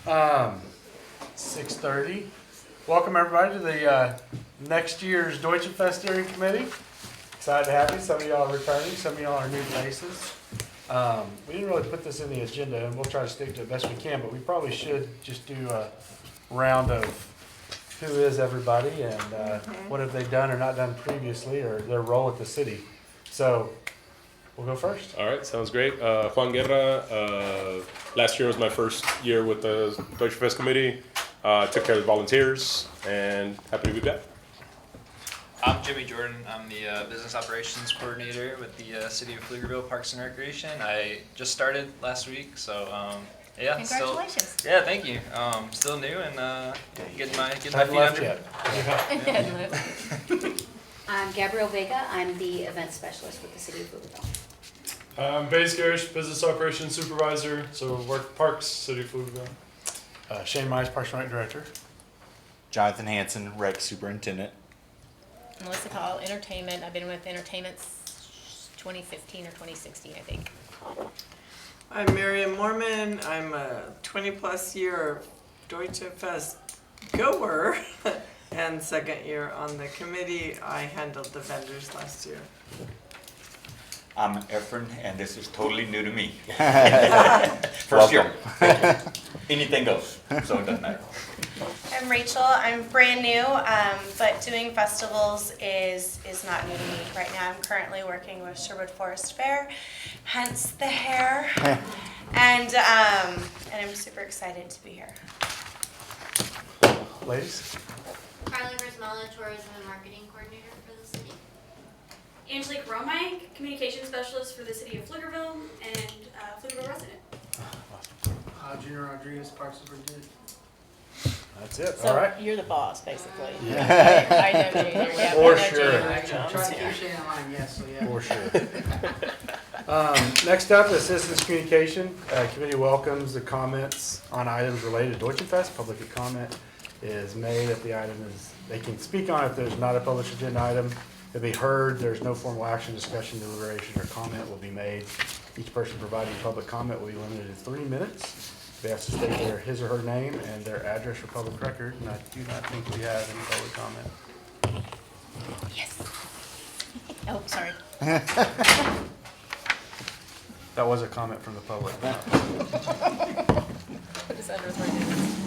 6:30. Welcome everybody to the next year's Deutschen Pfest Steering Committee. Excited to have you. Some of y'all are returning, some of y'all are new faces. We didn't really put this in the agenda, and we'll try to stick to it best we can, but we probably should just do a round of who is everybody and what have they done or not done previously, or their role at the city. So we'll go first. All right, sounds great. Juan Guerra. Last year was my first year with the Deutschen Pfest committee. Took care of the volunteers, and happy to be back. I'm Jimmy Jordan. I'm the business operations coordinator with the City of Pflugerville Parks and Recreation. I just started last week, so yeah. Congratulations. Yeah, thank you. Still new and getting my feet Haven't left under. yet. I'm Gabrielle Vega. I'm the event specialist with the City of Pflugerville. I'm Bates Garish, business operations supervisor, so work Parks, City of Pflugerville. Shane Mize, Parks and Rec Director. Jonathan Hanson, Rec Superintendent. Melissa Call, Entertainment. I've been with Entertainment since 2015 or 2016, I think. I'm Miriam Mormon. I'm a 20-plus year Deutsche Pfest goer and second year on the committee. I handled the vendors last year. I'm Efren, and this is totally new to me. Welcome. First year. Anything goes, so it doesn't matter. I'm Rachel. I'm brand new, but doing festivals is not new to me right now. I'm currently working with Sherwood Forest Fair, hence the hair, and I'm super excited to be here. Ladies. Carly Brismella, Tourism and Marketing Coordinator for the city. Angelique Romine, Communications Specialist for the City of Pflugerville and Pflugerville resident. Junior Rodriguez, Parks Superintendent. That's it. So all right. you're the boss, basically. Yeah. I know Junior. Yeah, For we know sure. Junior I'm jumps, trying to yeah. keep Shane in line, yes, so yeah. For sure. Next up is Citizens Communication. Committee welcomes the comments on items related to Deutschen Pfest. Public comment is made if the item is, they can speak on it if there's not a published agenda item. It'll be heard. There's no formal action, discussion, deliberation, or comment will be made. Each person providing public comment will be limited to 3 minutes. They have to state his or her name and their address for public record, and I do not think we have any public comment. Yes. Oh, sorry. That was a comment from the public. It's under 3 minutes.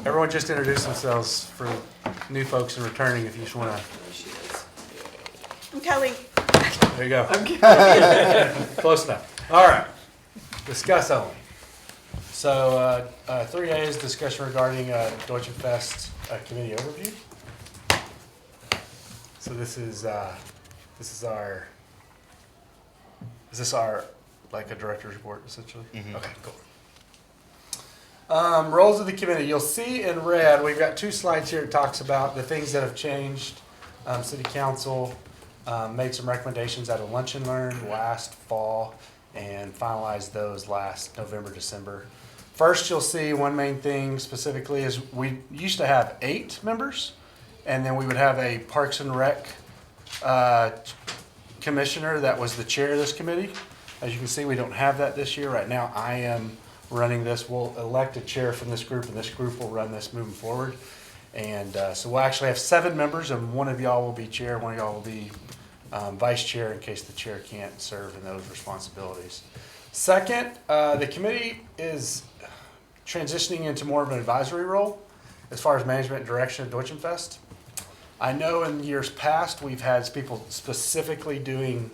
Everyone just introduce themselves for new folks and returning if you just want to. I'm Kelly. There you go. I'm Kelly. Close enough. All right. Discuss only. So 3A is discussion regarding Deutschen Pfest committee overview. So this is our like a director's report essentially? Mm-hmm. Okay, cool. Roles of the committee. You'll see in red, we've got 2 slides here. It talks about the things that have changed. City Council made some recommendations at a lunch and learn last fall and finalized those last November, December. First, you'll see one main thing specifically is we used to have 8 members, and then we would have a Parks and Rec commissioner that was the chair of this committee. As you can see, we don't have that this year. Right now, I am running this. We'll elect a chair from this group, and this group will run this moving forward. And so we'll actually have 7 members, and one of y'all will be chair, one of y'all will be vice chair in case the chair can't serve in those responsibilities. Second, the committee is transitioning into more of an advisory role as far as management and direction at Deutschen Pfest. I know in years past we've had people specifically doing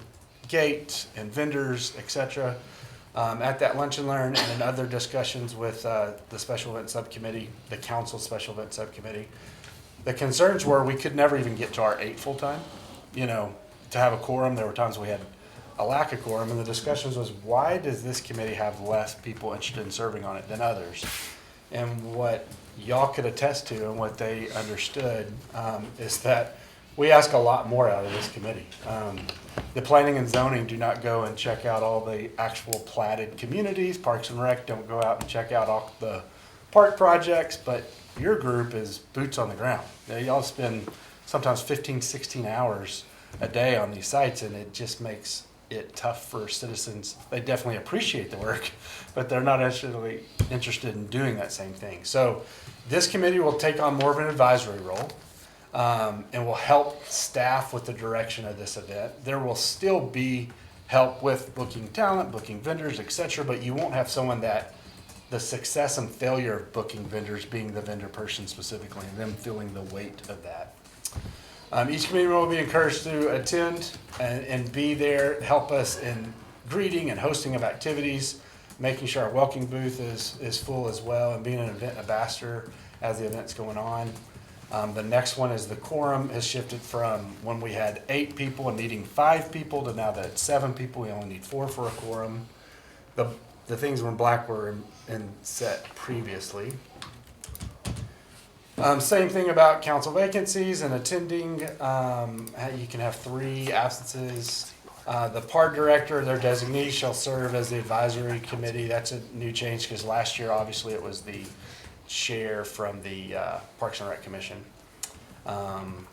gate and vendors, etc. At that lunch and learn and in other discussions with the special event subcommittee, the council special event subcommittee. The concerns were we could never even get to our 8 full-time, to have a quorum. There were times we had a lack of quorum, and the discussions was, why does this committee have less people interested in serving on it than others? And what y'all could attest to and what they understood is that we ask a lot more out of this committee. The planning and zoning do not go and check out all the actual platted communities. Parks and Rec don't go out and check out all the park projects, but your group is boots on the ground. Y'all spend sometimes 15, 16 hours a day on these sites, and it just makes it tough for citizens. They definitely appreciate the work, but they're not actually interested in doing that same thing. So this committee will take on more of an advisory role, and will help staff with the direction of this event. There will still be help with booking talent, booking vendors, etc., but you won't have someone that the success and failure of booking vendors being the vendor person specifically, and them feeling the weight of that. Each committee will be encouraged to attend and be there, help us in greeting and hosting of activities, making sure our welcoming booth is full as well, and being an event ambassador as the event's going on. The next one is the quorum has shifted from when we had 8 people and needing 5 people to now that it's 7 people, we only need 4 for a quorum. The things were in black were in set previously. Same thing about council vacancies and attending. You can have 3 absences. The PART director, their designee, shall serve as the advisory committee. That's a new change because last year, obviously, it was the chair from the Parks and Rec Commission. And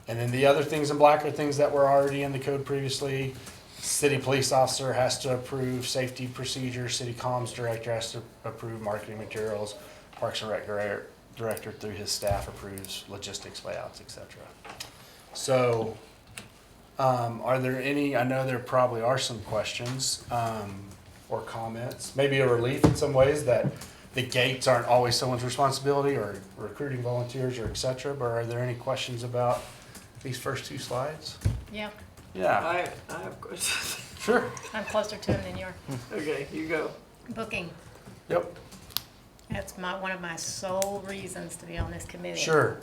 then the other things in black are things that were already in the code previously. City police officer has to approve safety procedures. City comms director has to approve marketing materials. Parks and Rec director through his staff approves logistics, layouts, etc. So, are there any, I know there probably are some questions or comments, maybe a relief in some ways that the gates aren't always someone's responsibility or recruiting volunteers or etc. But are there any questions about these first 2 slides? Yeah, Yeah, I have questions. sure. I'm closer to them than you are. Okay, you go. Booking, Yep, that's one of my sole reasons to be on this committee. sure.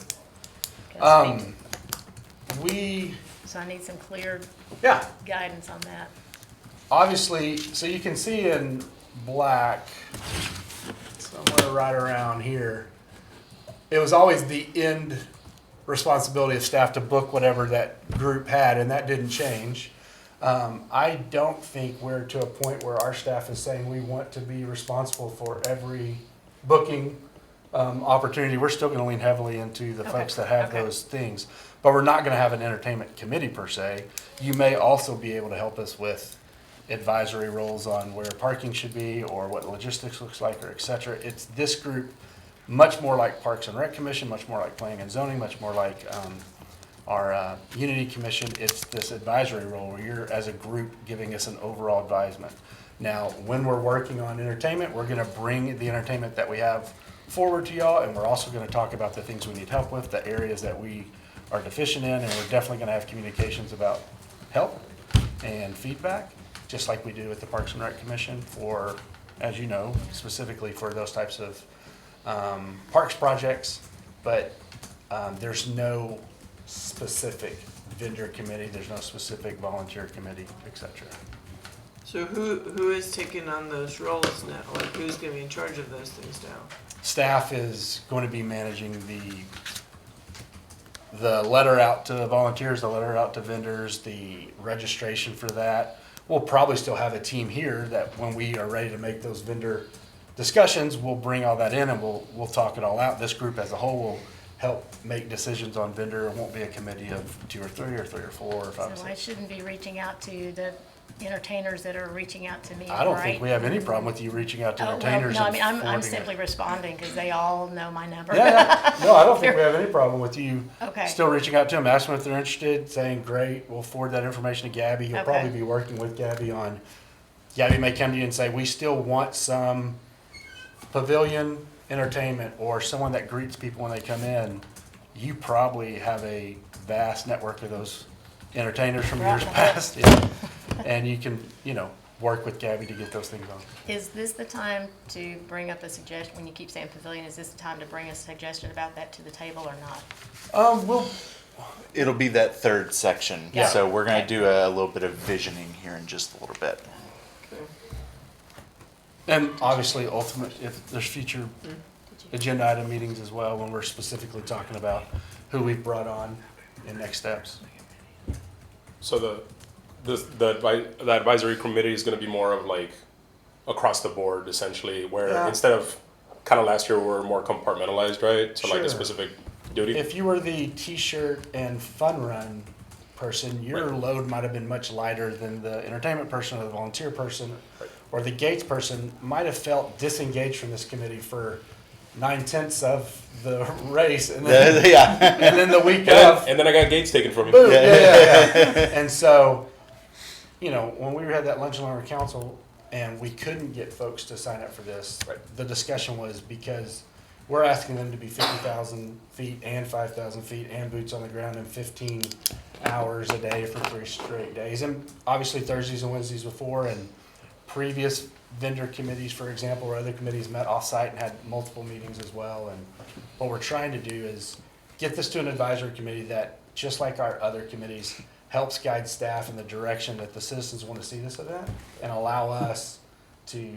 'Cause So I need some clear Yeah, guidance on that. obviously, so you can see in black, somewhere right around here, it was always the end responsibility of staff to book whatever that group had, and that didn't change. I don't think we're to a point where our staff is saying we want to be responsible for every booking opportunity. We're still gonna lean heavily into the folks that have okay. those things, but we're not gonna have an entertainment committee per se. You may also be able to help us with advisory roles on where parking should be or what logistics looks like or et cetera. It's this group, much more like Parks and Rec Commission, much more like Planning and Zoning, much more like our Unity Commission. It's this advisory role where you're, as a group, giving us an overall advisement. Now, when we're working on entertainment, we're gonna bring the entertainment that we have forward to y'all, and we're also gonna talk about the things we need help with, the areas that we are deficient in, and we're definitely gonna have communications about help and feedback, just like we do with the Parks and Rec Commission for, as you know, specifically for those types of parks projects. But there's no specific vendor committee, there's no specific volunteer committee, etc. So who is taking on those roles now? Like, who's gonna be in charge of those things now? Staff is going to be managing the letter out to volunteers, the letter out to vendors, the registration for that. We'll probably still have a team here that when we are ready to make those vendor discussions, we'll bring all that in and we'll talk it all out. This group as a whole will help make decisions on vendor. It won't be a committee of 2 or 3 or 3 or 4 or 5 or So I 6. shouldn't be reaching out to the entertainers that are reaching out to me, I don't right? think we have any problem with you reaching out to Oh, well, entertainers. no, I and mean, I'm forwarding simply it. responding because they all know my number. Yeah, no, I don't think we have any problem with you Okay. still reaching out to them, asking if they're interested, saying, great, we'll forward that information to Gabby. You'll Okay. probably be working with Gabby on, Gabby may come to you and say, we still want some pavilion entertainment or someone that greets people when they come in. You probably have a vast network of those entertainers from years past. Yeah. And you can, work with Gabby to get those things on. Is this the time to bring up a suggestion, when you keep saying pavilion, is this the time to bring a suggestion about that to the table or not? It'll be that 3rd section. Yeah. So we're going Okay. to do a little bit of visioning here in just a little bit. And obviously, if there's future agenda item meetings as well, when we're specifically talking about who we've brought on in next steps. So the advisory committee is going to be more of like across the board, essentially, where Yeah. instead of kind of last year, we're more compartmentalized, right? So like a Sure. specific duty. If you were the T-shirt and fun run person, your load might have been much lighter than the entertainment person or the volunteer person, or the gates person might have felt disengaged from this committee for 9/10 of the race, and then, and then the week of, And then I got gates taken from me. boom, yeah. And so, you know, when we had that lunch and learn with council and we couldn't get folks to sign up for this, the discussion was because we're asking them to be 50,000 feet and 5,000 feet and boots on the ground in 15 hours a day for 3 straight days. And obviously Thursdays and Wednesdays before, and previous vendor committees, for example, or other committees met off-site and had multiple meetings as well. And what we're trying to do is get this to an advisory committee that, just like our other committees, helps guide staff in the direction that the citizens want to see this event and allow us to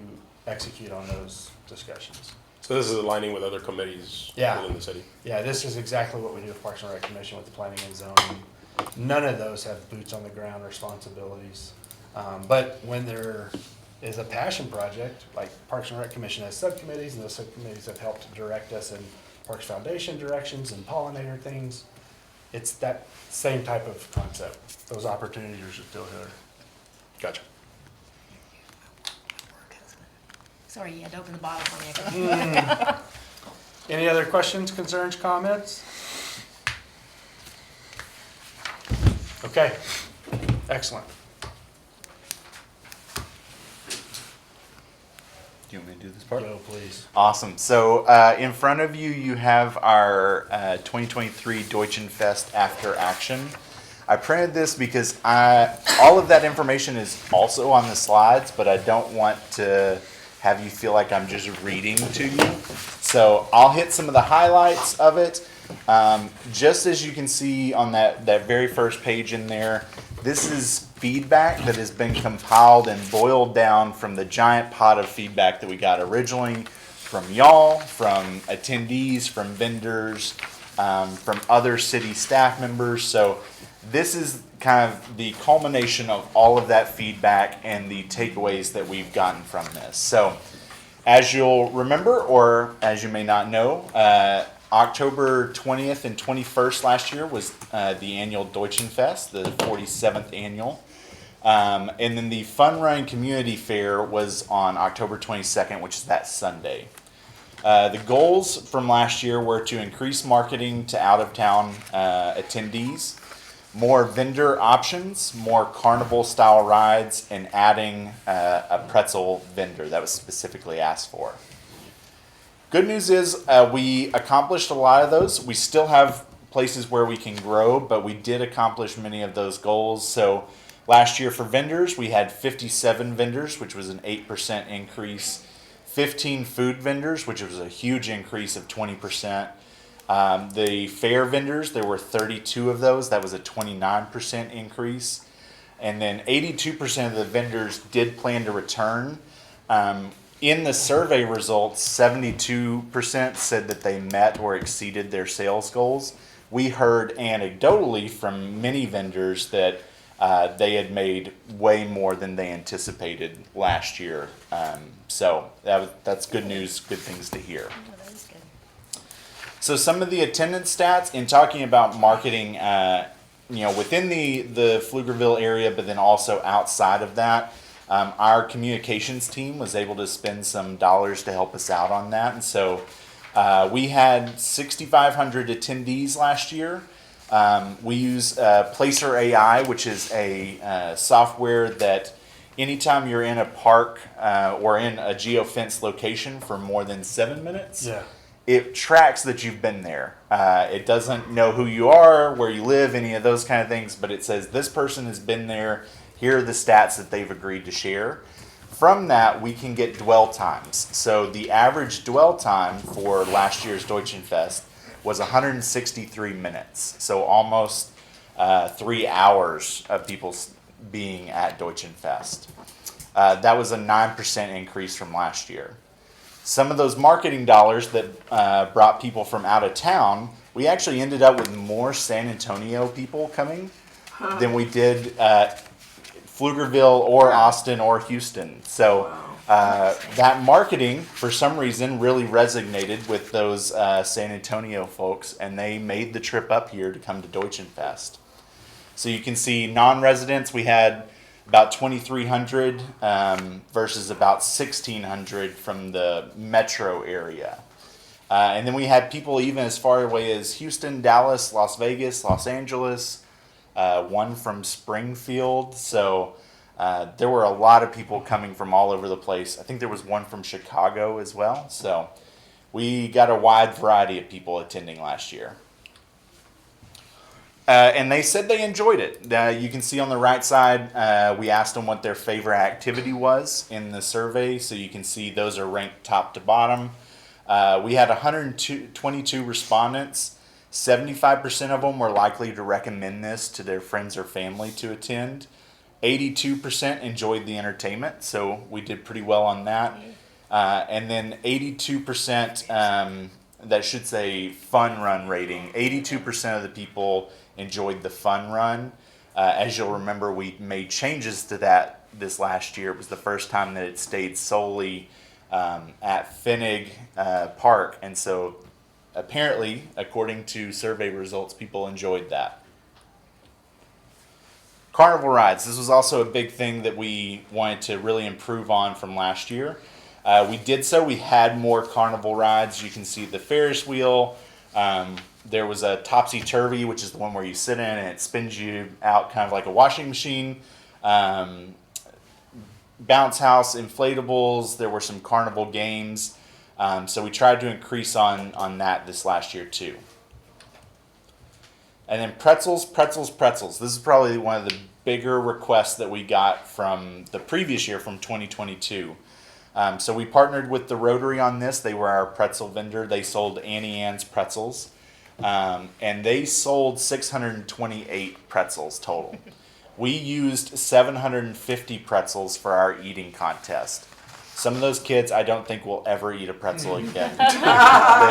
execute on those discussions. So this is aligning with other committees within the city. Yeah, this is exactly what we do with Parks and Rec Commission with the planning and zoning. None of those have boots on the ground responsibilities. But when there is a passion project, like Parks and Rec Commission has subcommittees, and those subcommittees have helped direct us in Parks Foundation directions and pollinator things. It's that same type of concept. Those opportunities are still here. Gotcha. Sorry, you had to open the bottle for me. Any other questions, concerns, comments? Okay, excellent. Do you want me to do this part? Go, please. Awesome. So in front of you, you have our 2023 Deutschen Pfest After Action. I printed this because all of that information is also on the slides, but I don't want to have you feel like I'm just reading to you. So I'll hit some of the highlights of it. Just as you can see on that very first page in there, this is feedback that has been compiled and boiled down from the giant pot of feedback that we got originally from y'all, from attendees, from vendors, from other city staff members. So this is kind of the culmination of all of that feedback and the takeaways that we've gotten from this. So as you'll remember, or as you may not know, October 20th and 21st last year was the annual Deutschen Pfest, the 47th annual. And then the Fun Run Community Fair was on October 22nd, which is that Sunday. The goals from last year were to increase marketing to out-of-town attendees, more vendor options, more carnival-style rides, and adding a pretzel vendor that was specifically asked for. Good news is we accomplished a lot of those. We still have places where we can grow, but we did accomplish many of those goals. So last year for vendors, we had 57 vendors, which was an 8% increase. 15 food vendors, which was a huge increase of 20%. The fair vendors, there were 32 of those. That was a 29% increase. And then 82% of the vendors did plan to return. In the survey results, 72% said that they met or exceeded their sales goals. We heard anecdotally from many vendors that they had made way more than they anticipated last year. So that's good news, good things to hear. So some of the attendance stats in talking about marketing, within the Pflugerville area, but then also outside of that, our communications team was able to spend some dollars to help us out on that. And so we had 6,500 attendees last year. We use Placer AI, which is a software that anytime you're in a park or in a geofence location for more than 7 minutes, it tracks that you've been there. It doesn't know who you are, where you live, any of those kind of things, but it says this person has been there. Here are the stats that they've agreed to share. From that, we can get dwell times. So the average dwell time for last year's Deutschen Pfest was 163 minutes. So almost 3 hours of people being at Deutschen Pfest. That was a 9% increase from last year. Some of those marketing dollars that brought people from out of town, we actually ended up with more San Antonio people coming than we did Pflugerville or Austin or Houston. So that marketing, for some reason, really resonated with those San Antonio folks, and they made the trip up here to come to Deutschen Pfest. So you can see non-residents, we had about 2,300 versus about 1,600 from the metro area. And then we had people even as far away as Houston, Dallas, Las Vegas, Los Angeles, one from Springfield. So there were a lot of people coming from all over the place. I think there was one from Chicago as well. So we got a wide variety of people attending last year. And they said they enjoyed it. You can see on the right side, we asked them what their favorite activity was in the survey. So you can see those are ranked top to bottom. We had 122 respondents. 75% of them were likely to recommend this to their friends or family to attend. 82% enjoyed the entertainment, so we did pretty well on that. And then 82%, that should say fun run rating, 82% of the people enjoyed the fun run. As you'll remember, we made changes to that this last year. It was the first time that it stayed solely at Finnig Park, and so apparently, according to survey results, people enjoyed that. Carnival rides. This was also a big thing that we wanted to really improve on from last year. We did so. We had more carnival rides. You can see the Ferris wheel. There was a topsy-turvy, which is the one where you sit in and it spins you out kind of like a washing machine. Bounce house, inflatables. There were some carnival games. So we tried to increase on that this last year too. And then pretzels. This is probably one of the bigger requests that we got from the previous year, from 2022. So we partnered with the Rotary on this. They were our pretzel vendor. They sold Annie Ann's pretzels. And they sold 628 pretzels total. We used 750 pretzels for our eating contest. Some of those kids, I don't think will ever eat a pretzel again.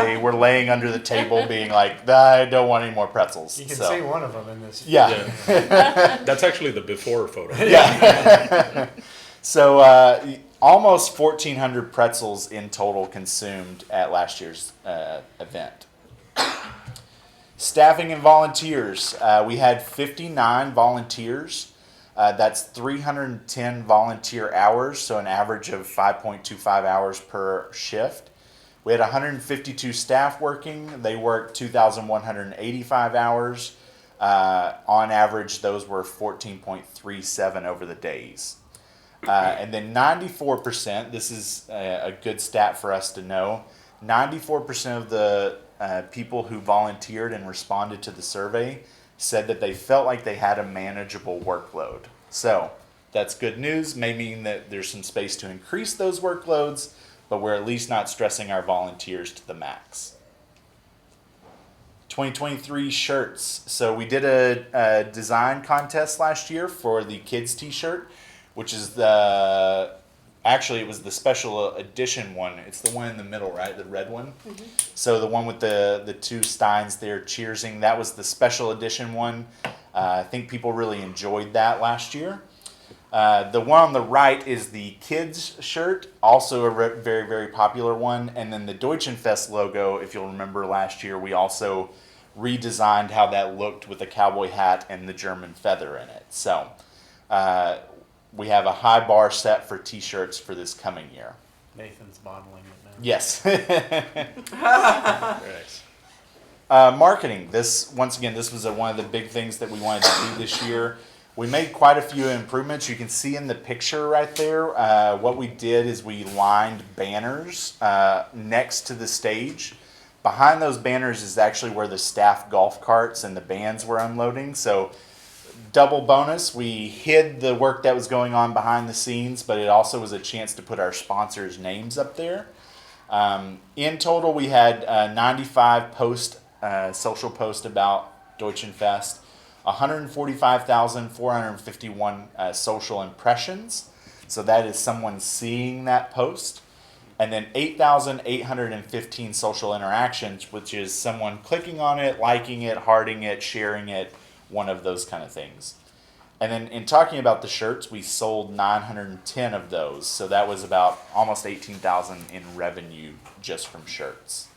They were laying under the table being like, I don't want any more pretzels. You can see one of them in this. Yeah. That's actually the before photo. Yeah. So almost 1,400 pretzels in total consumed at last year's event. Staffing and volunteers. We had 59 volunteers. That's 310 volunteer hours, so an average of 5.25 hours per shift. We had 152 staff working. They worked 2,185 hours. On average, those were 14.37 over the days. And then 94%, this is a good stat for us to know, 94% of the people who volunteered and responded to the survey said that they felt like they had a manageable workload. So that's good news. May mean that there's some space to increase those workloads, but we're at least not stressing our volunteers to the max. 2023 shirts. So we did a design contest last year for the kids t-shirt, which is actually it was the special edition one. It's the one in the middle, right? The red one. Mm-hmm. So the one with the two steins there cheersing, that was the special edition one. I think people really enjoyed that last year. The one on the right is the kids shirt, also a very, very popular one. And then the Deutschen Pfest logo, if you'll remember last year, we also redesigned how that looked with a cowboy hat and the German feather in it. So we have a high bar set for t-shirts for this coming year. Nathan's modeling it now. Yes. Nice. Marketing. This was one of the big things that we wanted to do this year. We made quite a few improvements. You can see in the picture right there, what we did is we lined banners next to the stage. Behind those banners is actually where the staff golf carts and the bands were unloading. So double bonus, we hid the work that was going on behind the scenes, but it also was a chance to put our sponsors' names up there. In total, we had 95 social posts about Deutschen Pfest, 145,451 social impressions. So that is someone seeing that post. And then 8,815 social interactions, which is someone clicking on it, liking it, hearting it, sharing it, one of those kind of things. And then in talking about the shirts, we sold 910 of those. So that was about almost 18,000 in revenue just from shirts.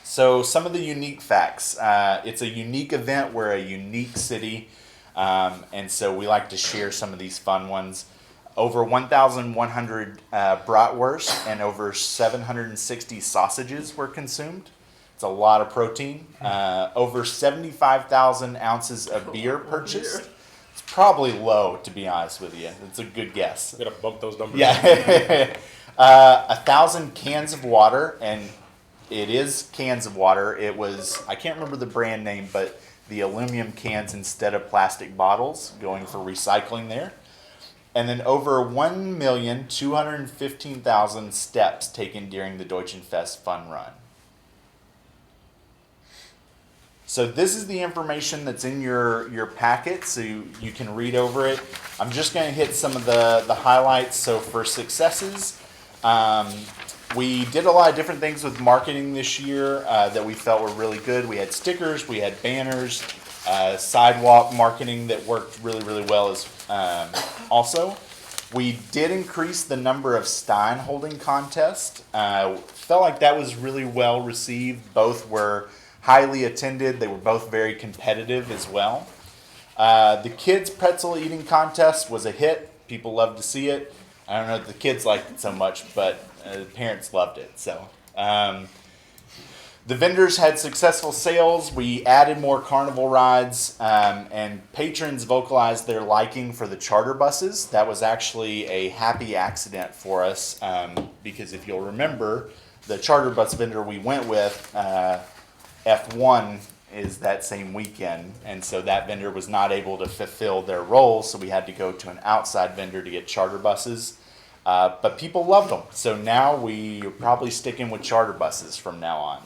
So some of the unique facts. It's a unique event. We're a unique city. And so we like to share some of these fun ones. Over 1,100 bratwurst and over 760 sausages were consumed. It's a lot of protein. Over 75,000 ounces of beer purchased. It's probably low, to be honest with you. It's a good guess. I'm gonna bump those numbers. Yeah. 1,000 cans of water, and it is cans of water. It was, I can't remember the brand name, but the aluminum cans instead of plastic bottles, going for recycling there. And then over 1,215,000 steps taken during the Deutschen Pfest fun run. So this is the information that's in your packet, so you can read over it. I'm just going to hit some of the highlights. So for successes, we did a lot of different things with marketing this year that we felt were really good. We had stickers, we had banners, sidewalk marketing that worked really, really well as also. We did increase the number of Stein holding contests. Felt like that was really well received. Both were highly attended. They were both very competitive as well. The kids pretzel eating contest was a hit. People loved to see it. I don't know if the kids liked it so much, but the parents loved it. So the vendors had successful sales. We added more carnival rides, and patrons vocalized their liking for the charter buses. That was actually a happy accident for us, because if you'll remember, the charter bus vendor we went with, F1 is that same weekend, and so that vendor was not able to fulfill their role, so we had to go to an outside vendor to get charter buses. But people loved them, so now we are probably sticking with charter buses from now on.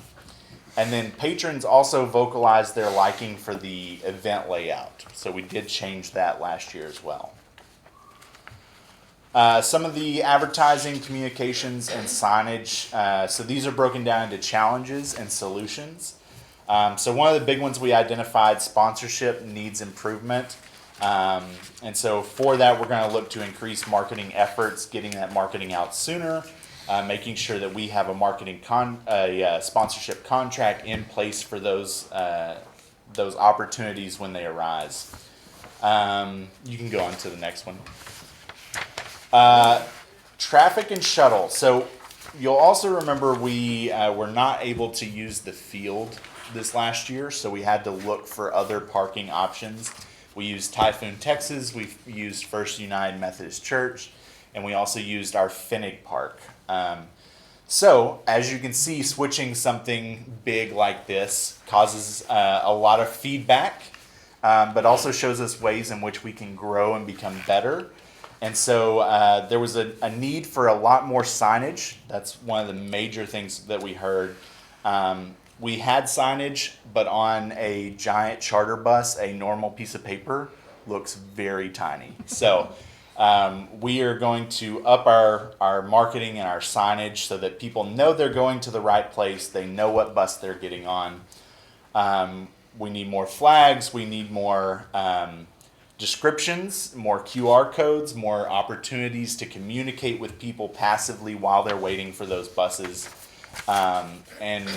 And then patrons also vocalized their liking for the event layout, so we did change that last year as well. Some of the advertising, communications, and signage. So these are broken down into challenges and solutions. So one of the big ones we identified, sponsorship needs improvement. And so for that, we're going to look to increase marketing efforts, getting that marketing out sooner, making sure that we have a sponsorship contract in place for those opportunities when they arise. You can go on to the next one. Traffic and shuttle. So you'll also remember we were not able to use the field this last year, so we had to look for other parking options. We used Typhoon, Texas, we used First United Methodist Church, and we also used our Finnig Park. So, as you can see, switching something big like this causes a lot of feedback, but also shows us ways in which we can grow and become better. And so there was a need for a lot more signage. That's one of the major things that we heard. We had signage, but on a giant charter bus, a normal piece of paper looks very tiny. So we are going to up our marketing and our signage so that people know they're going to the right place. They know what bus they're getting on. We need more flags. We need more descriptions, more QR codes, more opportunities to communicate with people passively while they're waiting for those buses. And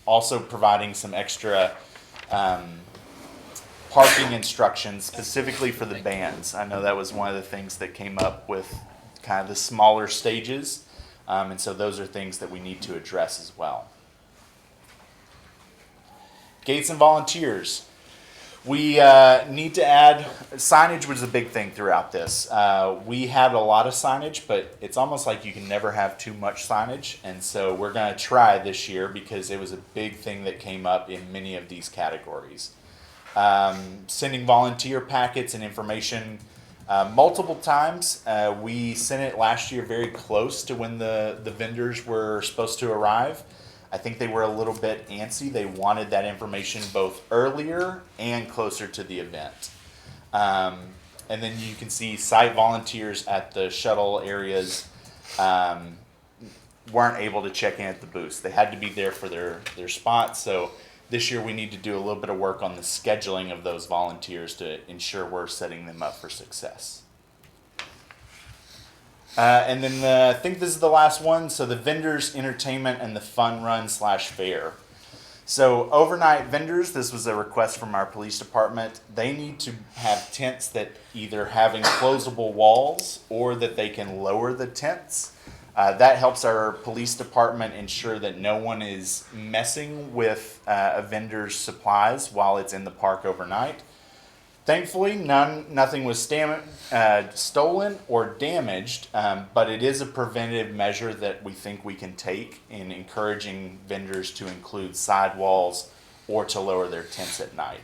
also providing some extra parking instructions specifically for the bands. I know that was one of the things that came up with kind of the smaller stages, and so those are things that we need to address as well. Gates and volunteers. We need to add, signage was a big thing throughout this. We had a lot of signage, but it's almost like you can never have too much signage. And so we're going to try this year because it was a big thing that came up in many of these categories. Sending volunteer packets and information multiple times. We sent it last year very close to when the vendors were supposed to arrive. I think they were a little bit antsy. They wanted that information both earlier and closer to the event. And then you can see site volunteers at the shuttle areas weren't able to check in at the booths. They had to be there for their spots. So this year we need to do a little bit of work on the scheduling of those volunteers to ensure we're setting them up for success. And then I think this is the last one. So the vendors, entertainment, and the fun run / fair. So overnight vendors, this was a request from our police department. They need to have tents that either have enclosable walls or that they can lower the tents. That helps our police department ensure that no one is messing with a vendor's supplies while it's in the park overnight. Thankfully, nothing was stolen or damaged, but it is a preventative measure that we think we can take in encouraging vendors to include sidewalls or to lower their tents at night.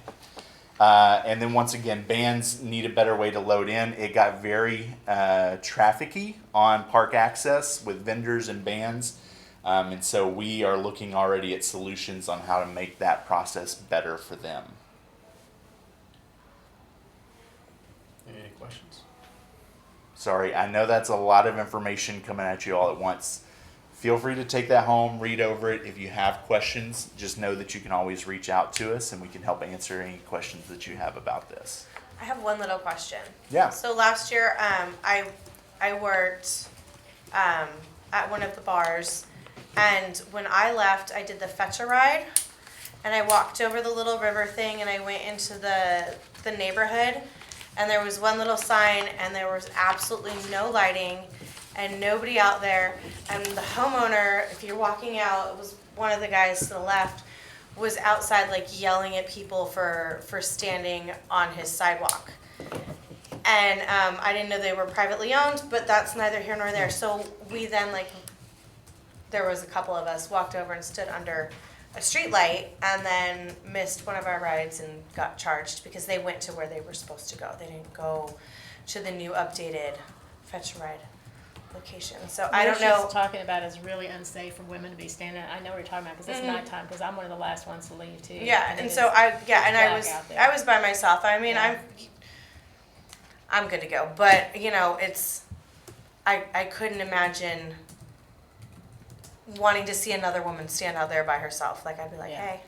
And then once again, bands need a better way to load in. It got very trafficky on park access with vendors and bands. And so we are looking already at solutions on how to make that process better for them. Any questions? Sorry, I know that's a lot of information coming at you all at once. Feel free to take that home, read over it. If you have questions, just know that you can always reach out to us and we can help answer any questions that you have about this. I have one little question. Yeah. So last year, I worked at one of the bars, and when I left, I did the fetch a ride, and I walked over the little river thing, and I went into the neighborhood, and there was one little sign, and there was absolutely no lighting, and nobody out there, and the homeowner, if you're walking out, it was one of the guys to the left, was outside like yelling at people for standing on his sidewalk. And I didn't know they were privately owned, but that's neither here nor there. So we then, like, there was a couple of us walked over and stood under a street light and then missed one of our rides and got charged because they went to where they were supposed to go. They didn't go to the new updated fetch a ride location. So I don't What know. she's talking about is really unsafe for women to be standing. I know what you're talking about because it's nighttime. Because I'm one of the last ones to leave too. Yeah, and it so is I black out there. was by myself. I mean, Yeah. I'm good to go, but you know, it's I couldn't imagine wanting to see another woman stand out there by herself. Like I'd be like, Yeah. hey,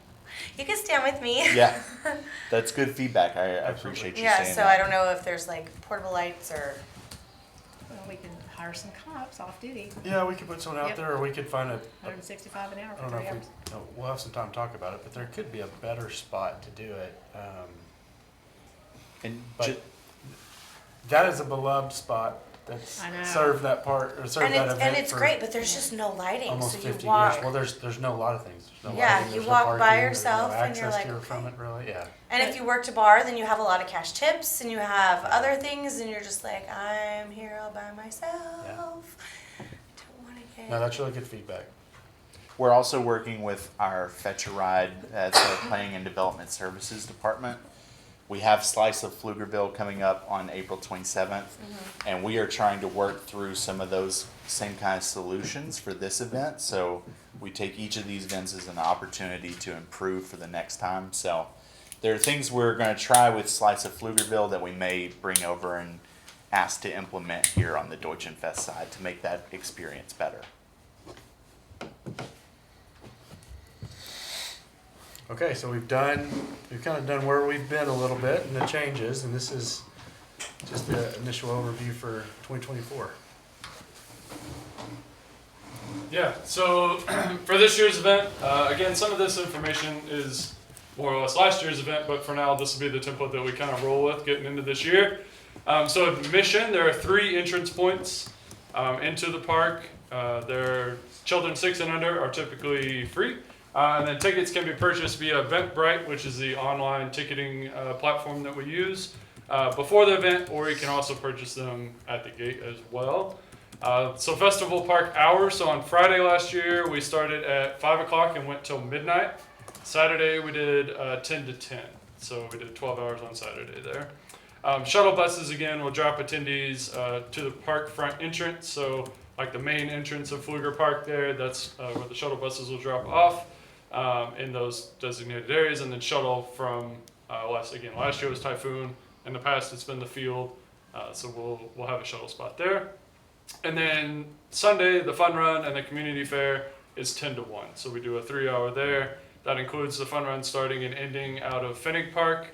you can stand with me. Yeah, that's good feedback. I appreciate you Yeah, saying so that. I don't know if there's like portable lights or. Well, we can hire some cops off duty. Yeah, we could put someone out Yep. there, or we could find a, 165 an hour I don't for know 3 if hours. we'll have some time to talk about it, but there could be a better spot to do it. And But that is a beloved spot that's I know. served that part, or served And that it's event and it's for great, but there's just no lighting, almost so you 50 walk. years. Well, there's no lot of things. There's no Yeah, lighting, you there's no walk by parking, yourself there's no and you're access like, to or okay. from it, really. Yeah. And if you worked a bar, then you have a lot of cash tips and you have other things, and you're just like, I'm here all by myself. Don't want to get. No, that's really good feedback. we're also working with our Fetch a Ride, that's our Planning and Development Services Department. We have Slice of Pflugerville coming up on April 27th, and we are trying to work through some of those same kind of solutions for this event. So we take each of these events as an opportunity to improve for the next time. So there are things we're going to try with Slice of Pflugerville that we may bring over and ask to implement here on the Deutschen Pfest side to make that experience better. Okay, so we've kind of done where we've been a little bit and the changes, and this is just the initial overview for 2024. Yeah, so for this year's event, again, some of this information is more or less last year's event, but for now, this will be the template that we kind of roll with getting into this year. So admission, there are 3 entrance points into the park. Children 6 and under are typically free. And then tickets can be purchased via Eventbrite, which is the online ticketing platform that we use before the event, or you can also purchase them at the gate as well. So festival park hours. So on Friday last year, we started at 5 o'clock and went till midnight. Saturday, we did 10 to 10. So we did 12 hours on Saturday there. Shuttle buses, again, will drop attendees to the park front entrance. So like the main entrance of Pfluger Park there, that's where the shuttle buses will drop off in those designated areas, and then shuttle from last year was Typhoon. In the past, it's been the field, so we'll have a shuttle spot there. And then Sunday, the fun run and the community fair is 10 to 1. So we do a 3-hour there. That includes the fun run starting and ending out of Finnig Park,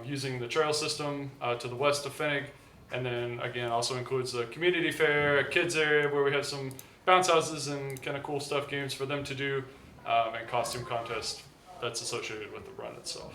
using the trail system to the west of Finnig, And then again, also includes the community fair, a kids area where we have some bounce houses and kind of cool stuff games for them to do, and costume contest that's associated with the run itself.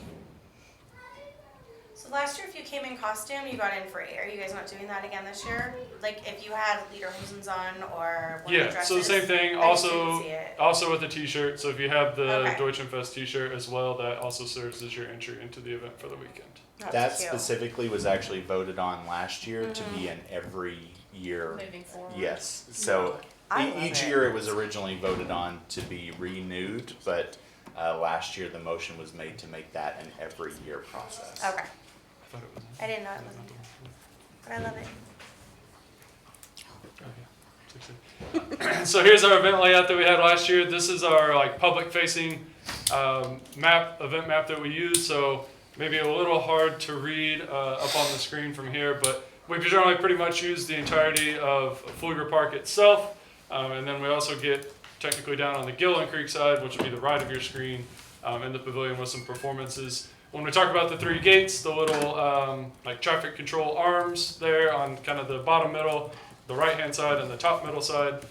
So last year, if you came in costume, you got in free. Are you guys not doing that again this year? Like if you had lederhosens on or one of the dresses? So the same thing. I just didn't Also, see it. also with the T-shirt. So if you have the Okay. Deutschen Pfest T-shirt as well, that also serves as your entry into the event for the weekend. That's That cute. specifically was actually voted on last year to be an every year. Moving forward. Yes, so I love each it. year it was originally voted on to be renewed, but last year the motion was made to make that an every year process. Okay. I thought it was. I didn't know it wasn't. But I love it. So here's our event layout that we had last year. This is our like public facing event map that we use. So maybe a little hard to read up on the screen from here, but we generally pretty much use the entirety of Pfluger Park itself. And then we also get technically down on the Gillen Creek side, which would be the right of your screen, in the pavilion with some performances. When we talk about the three gates, the little like traffic control arms there on kind of the bottom middle, the right-hand side and the top middle side,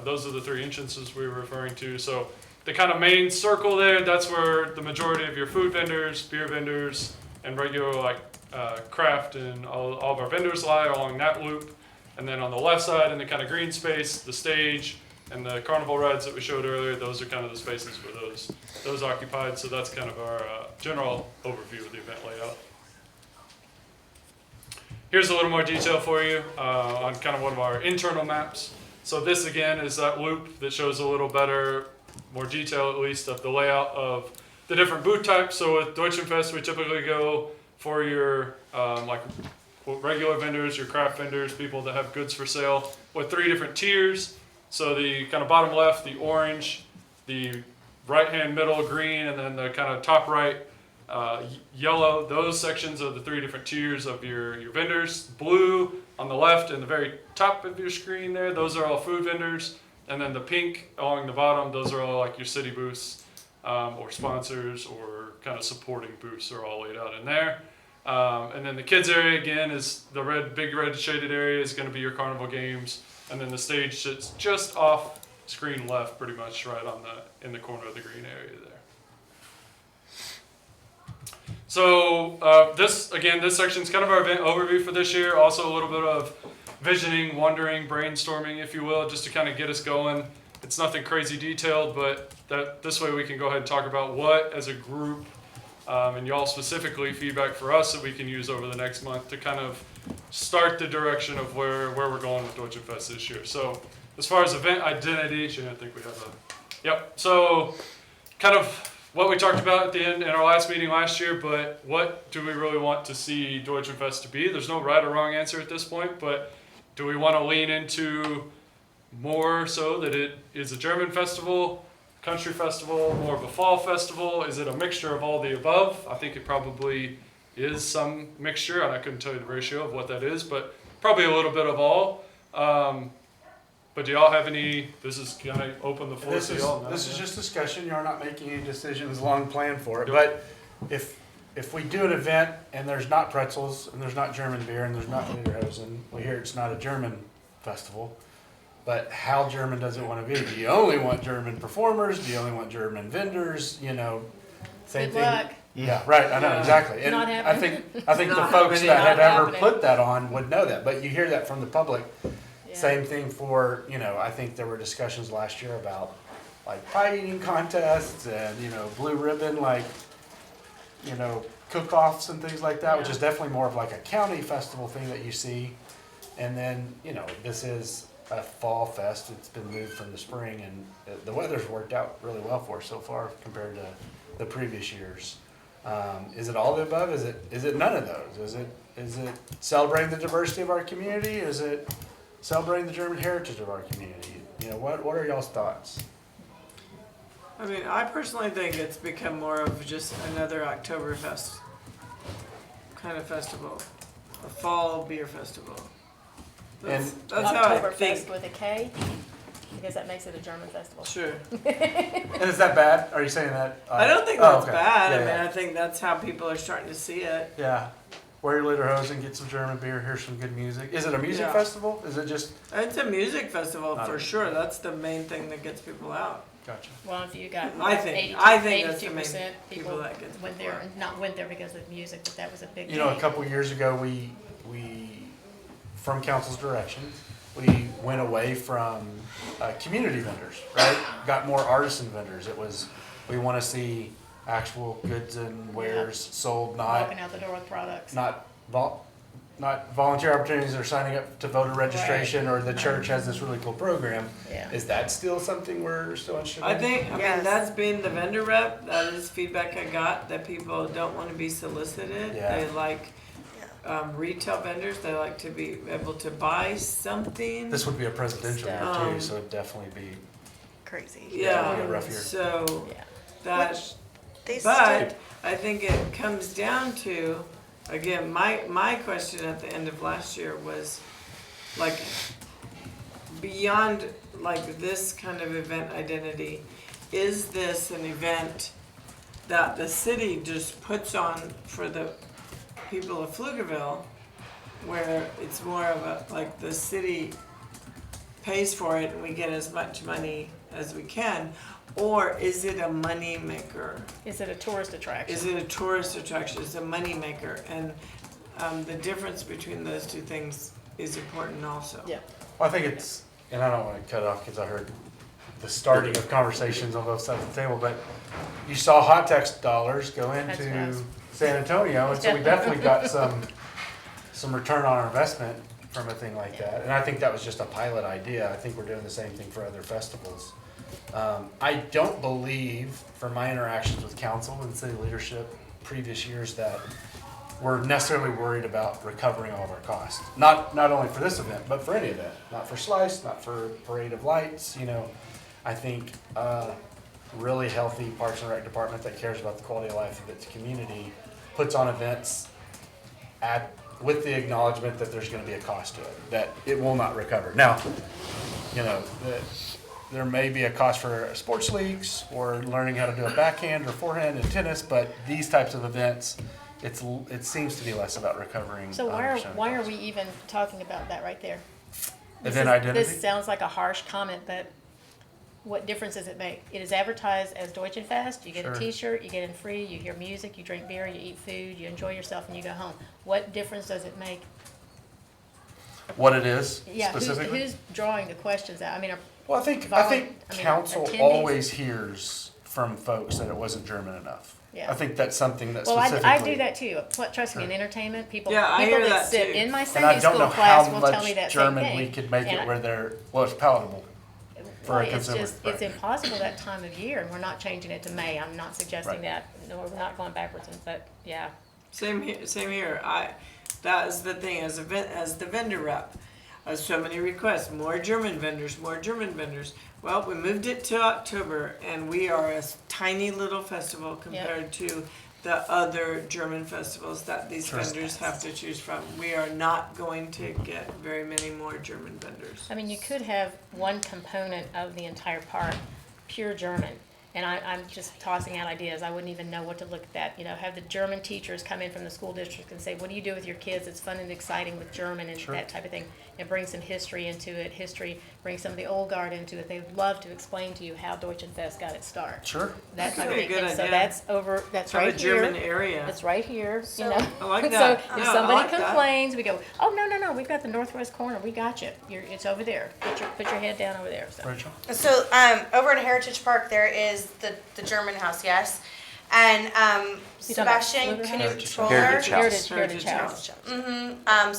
those are the three entrances we were referring to. So the kind of main circle there, that's where the majority of your food vendors, beer vendors, and regular like craft and all of our vendors lie along that loop. And then on the left side in the kind of green space, the stage and the carnival rides that we showed earlier, those are kind of the spaces for those occupied. So that's kind of our general overview of the event layout. Here's a little more detail for you on kind of one of our internal maps. So this again is that loop that shows a little better, more detail at least of the layout of the different booth types. So with Deutschen Pfest, we typically go for your like regular vendors, your craft vendors, people that have goods for sale with 3 different tiers. So the kind of bottom left, the orange, the right hand middle green, and then the kind of top right yellow. Those sections are the 3 different tiers of your vendors. Blue on the left and the very top of your screen there, those are all food vendors. And then the pink along the bottom, those are all like your city booths or sponsors or kind of supporting booths are all laid out in there. And then the kids area again is the big red shaded area is going to be your carnival games. And then the stage sits just off screen left, pretty much right in the corner of the green area there. So this section is kind of our event overview for this year. Also a little bit of visioning, wondering, brainstorming, if you will, just to kind of get us going. It's nothing crazy detailed, but this way we can go ahead and talk about what, as a group, and y'all specifically, feedback for us that we can use over the next month to kind of start the direction of where we're going with Deutschen Pfest this year. So as far as event identity, I think we have a, yep. So kind of what we talked about at the end in our last meeting last year, but what do we really want to see Deutschen Pfest to be? There's no right or wrong answer at this point, but do we want to lean into more so that it is a German festival, country festival, more of a fall festival? Is it a mixture of all the above? I think it probably is some mixture, and I couldn't tell you the ratio of what that is, but probably a little bit of all. But do y'all have any, this is going to open the floor to y'all now. This is just discussion. You're not making any decisions long planned for it. But if we do an event and there's not pretzels and there's not German beer and there's not lederhosen, we hear it's not a German festival. But how German does it want to be? Do you only want German performers? Do you only want German vendors? You know, same Good thing. luck. Yeah, right. I know exactly. And Not I happening. think the Not folks happening. that have Not ever happening. put that on would know that. But you hear that from the public. Yeah. Same thing for, I think there were discussions last year about like pie eating contests and, blue ribbon, like, cook-offs and things like that, which is definitely more of like a county festival thing that you see. And then, this is a fall fest. It's been moved from the spring, and the weather's worked out really well for us so far compared to the previous years. Is it all the above? Is it none of those? Is it celebrating the diversity of our community? Is it celebrating the German heritage of our community? What are y'all's thoughts? I mean, I personally think it's become more of just another Oktoberfest kind of festival, a fall beer festival. That's how I think. Oktoberfest with a K, because that makes it a German festival. Sure. And is that bad? Are you saying that? I don't think that's okay. bad. Yeah, I mean, yeah. I think that's how people are starting to see it. Yeah. wear your lederhosen, get some German beer, hear some good music. Is it a music Yeah. festival? Is it just? It's a music festival Not for a- sure. That's the main thing that gets people out. Gotcha. Well, if you got I think 82, that's the main 82% people people that gets went people there, out. not went there because of music, but that was a big You know, a thing. couple years ago, we from council's direction, we went away from community vendors, right? Got more artisan vendors. It was, we want to see actual goods and wares sold, Walking out the door with products. not volunteer opportunities or signing up to voter registration, or the church has this really cool program. Yeah. Is that still something we're still interested in? I think, I Yes. mean, that's been the vendor rep, that is feedback I got, that people don't wanna be solicited. Yeah. They like, retail vendors, they like to be able to buy something. This would be a presidential year too, Um, so it'd definitely be, Crazy. Yeah, be a rough year. so, Yeah. that, They but, I think it comes down to, again, my question at the end of last year was, like, beyond, like, this kind of event identity, is this an event that the city just puts on for the people of Pflugerville, where it's more of a, like, the city pays for it and we get as much money as we can, or is it a money maker? Is it a tourist attraction? Is it a tourist attraction? Is it a money maker? And the difference between those two things is important also. Yeah. well, I think it's, and I don't want to cut off because I heard the starting of conversations on both sides of the table, but you saw hot tax dollars go That's what I into was- San Antonio, and so we definitely got some return on our investment from a thing like that. And I think that was just a pilot idea. I think we're doing the same thing for other festivals. I don't believe, from my interactions with council and city leadership previous years, that we're necessarily worried about recovering all of our costs. Not only for this event, but for any event. Not for Slice, not for Parade of Lights, you know. I think really healthy Parks and Rec department that cares about the quality of life of its community puts on events with the acknowledgement that there's gonna be a cost to it, that it will not recover. Now, you know, there may be a cost for sports leagues or learning how to do a backhand or forehand in tennis, but these types of events, it seems to be less about recovering. So 100% why are cost. we even talking about that right there? Event identity? This sounds like a harsh comment, but what difference does it make? It is advertised as Deutschen Pfest. You get Sure. a T-shirt, you get in free, you hear music, you drink beer, you eat food, you enjoy yourself, and you go home. What difference does it make? What it is Yeah, specifically? who's drawing the questions out? I mean, Well, I think council attendees- always hears from folks that it wasn't German enough. Yeah. I think that's something that well, specifically. I do that too. Trust me, in entertainment, people Yeah, I people hear that that sit too. in my And I Sunday don't school know class how will tell me much that German same thing. we could make And it where it's palatable. for a it's consumer, just, right. it's impossible that time of year, and we're not changing it to May. I'm not suggesting Right. that. No, we're not going backwards, but yeah. Same here. That is the thing, as the vendor rep. So many requests, more German vendors. Well, we moved it to October, and we are a tiny little festival compared to the other German festivals that these Sure. vendors have to choose from. We are not going to get very many more German vendors. I mean, you could have one component of the entire park, pure German. And I'm just tossing out ideas. I wouldn't even know what to look at that. You know, have the German teachers come in from the school district and say, what do you do with your kids? It's fun and exciting with German and that type of thing. And bring some history into it. Bring some of the old guard into it. They would love to explain to you how Deutschen Pfest got its start. Sure. That type of That'd thing. be a good And so idea. that's Have a right here. German area. It's right here, So- you know. I like So that. if Yeah, I somebody like that. complains, we go, oh, no, we've got the northwest corner. We got you. It's over there. Put your head down over there. So. Rachel? So over in Heritage Park, there is the German house, yes, and You talking about Sebastian Slither Knut House? Troller. Heritage House.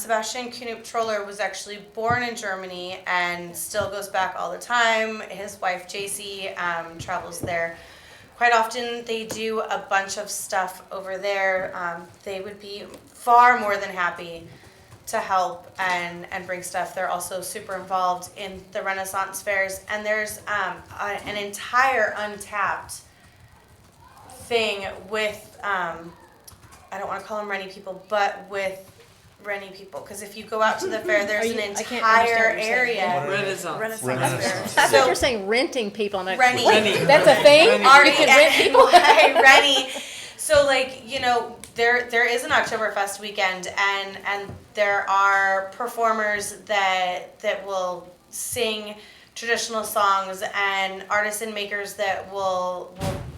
Sebastian Knut Troller was actually born in Germany and still goes back all the time. His wife JC travels there quite often. They do a bunch of stuff over there. They would be far more than happy to help and bring stuff. They're also super involved in the Renaissance fairs, and there's an entire untapped thing with I don't want to call them Rennie people, but with Rennie people, because if you go out to the fair, there's an I can't entire understand what you're saying. area. Renaissance. Renaissance I thought fair. you were saying renting people. I'm like, Rennie. wait, that's a thing? Rennie. You can rent people? Rennie. So like, you know, there is an Oktoberfest weekend, and there are performers that will sing traditional songs, and artisan makers that will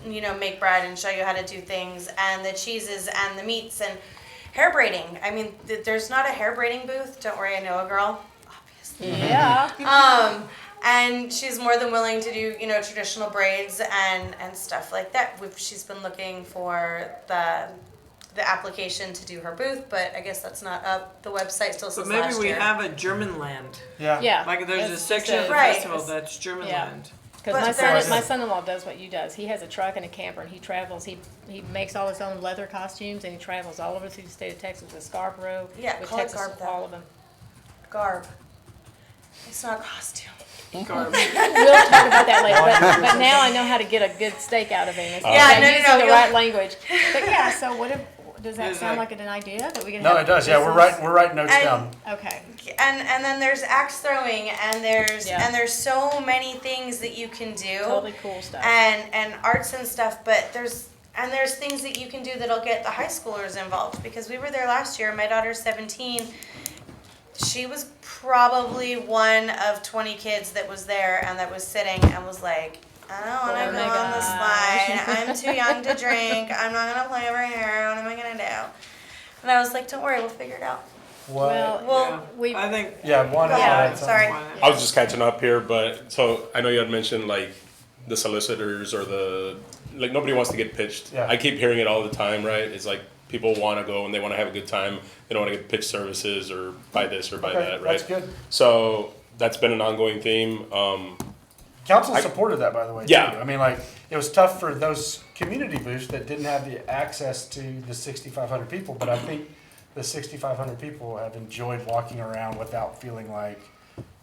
make bread and show you how to do things, and the cheeses and the meats and hair braiding. I mean, there's not a hair braiding booth. Don't worry, I know a girl. Obviously. Yeah. And she's more than willing to do, traditional braids and stuff like that. She's been looking for the application to do her booth, but I guess that's not up. The website still says But maybe last we year. have a German land. Yeah. Yeah. Like there's a It's section of the Right. festival that's German Yeah. land. Because But there's- my son-in-law does what you does. He has a truck and a camper, and he travels. He makes all his own leather costumes, and he travels all over through the state of Texas with Scarborough, Yeah, with call it Texas, garb, though. all of them. Garb. It's not a costume. Garb. We'll talk about that later. But now I know how to get a good steak out of him. It's Yeah, no, using the you'll- right language. But yeah, so does that Is sound that- like an idea that we can? No, have it does. Yeah, we're writing notes And- down. Okay. And then there's axe throwing, and Yeah. there's so many things that you can do. Totally cool stuff. And arts and stuff, but there's things that you can do that'll get the high schoolers involved, because we were there last year. My daughter's 17. She was probably one of 20 kids that was there and that was sitting and was like, I don't want to Oh go my on the gosh. slide. I'm too young to drink. I'm not going to play over here. What am I going to do? And I was like, don't worry, we'll figure it out. What? Well, we I think. Yeah, one. Yeah, something. sorry. I was just catching up here, but so I know you had mentioned like the solicitors or nobody wants to get pitched. Yeah. I keep hearing it all the time, right? It's like people want to go and they want to have a good time. They don't want to get pitch services or buy this or buy Okay, that, right? that's good. So that's been an ongoing theme. Council supported that, by the way. Yeah. Too. I mean, like, it was tough for those community booths that didn't have the access to the 6,500 people, but I think the 6,500 people have enjoyed walking around without feeling like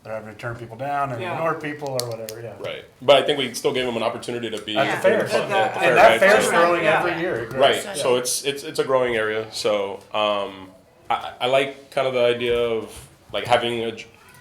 they're having to turn people down and Yeah. ignore people or whatever. Yeah. Right. But I think we still gave them an opportunity to be At the fair. at the And fair, that right? fair's So- growing Yeah. every year. It grows. Right. Yeah. So it's a growing area. So I like kind of the idea of like having a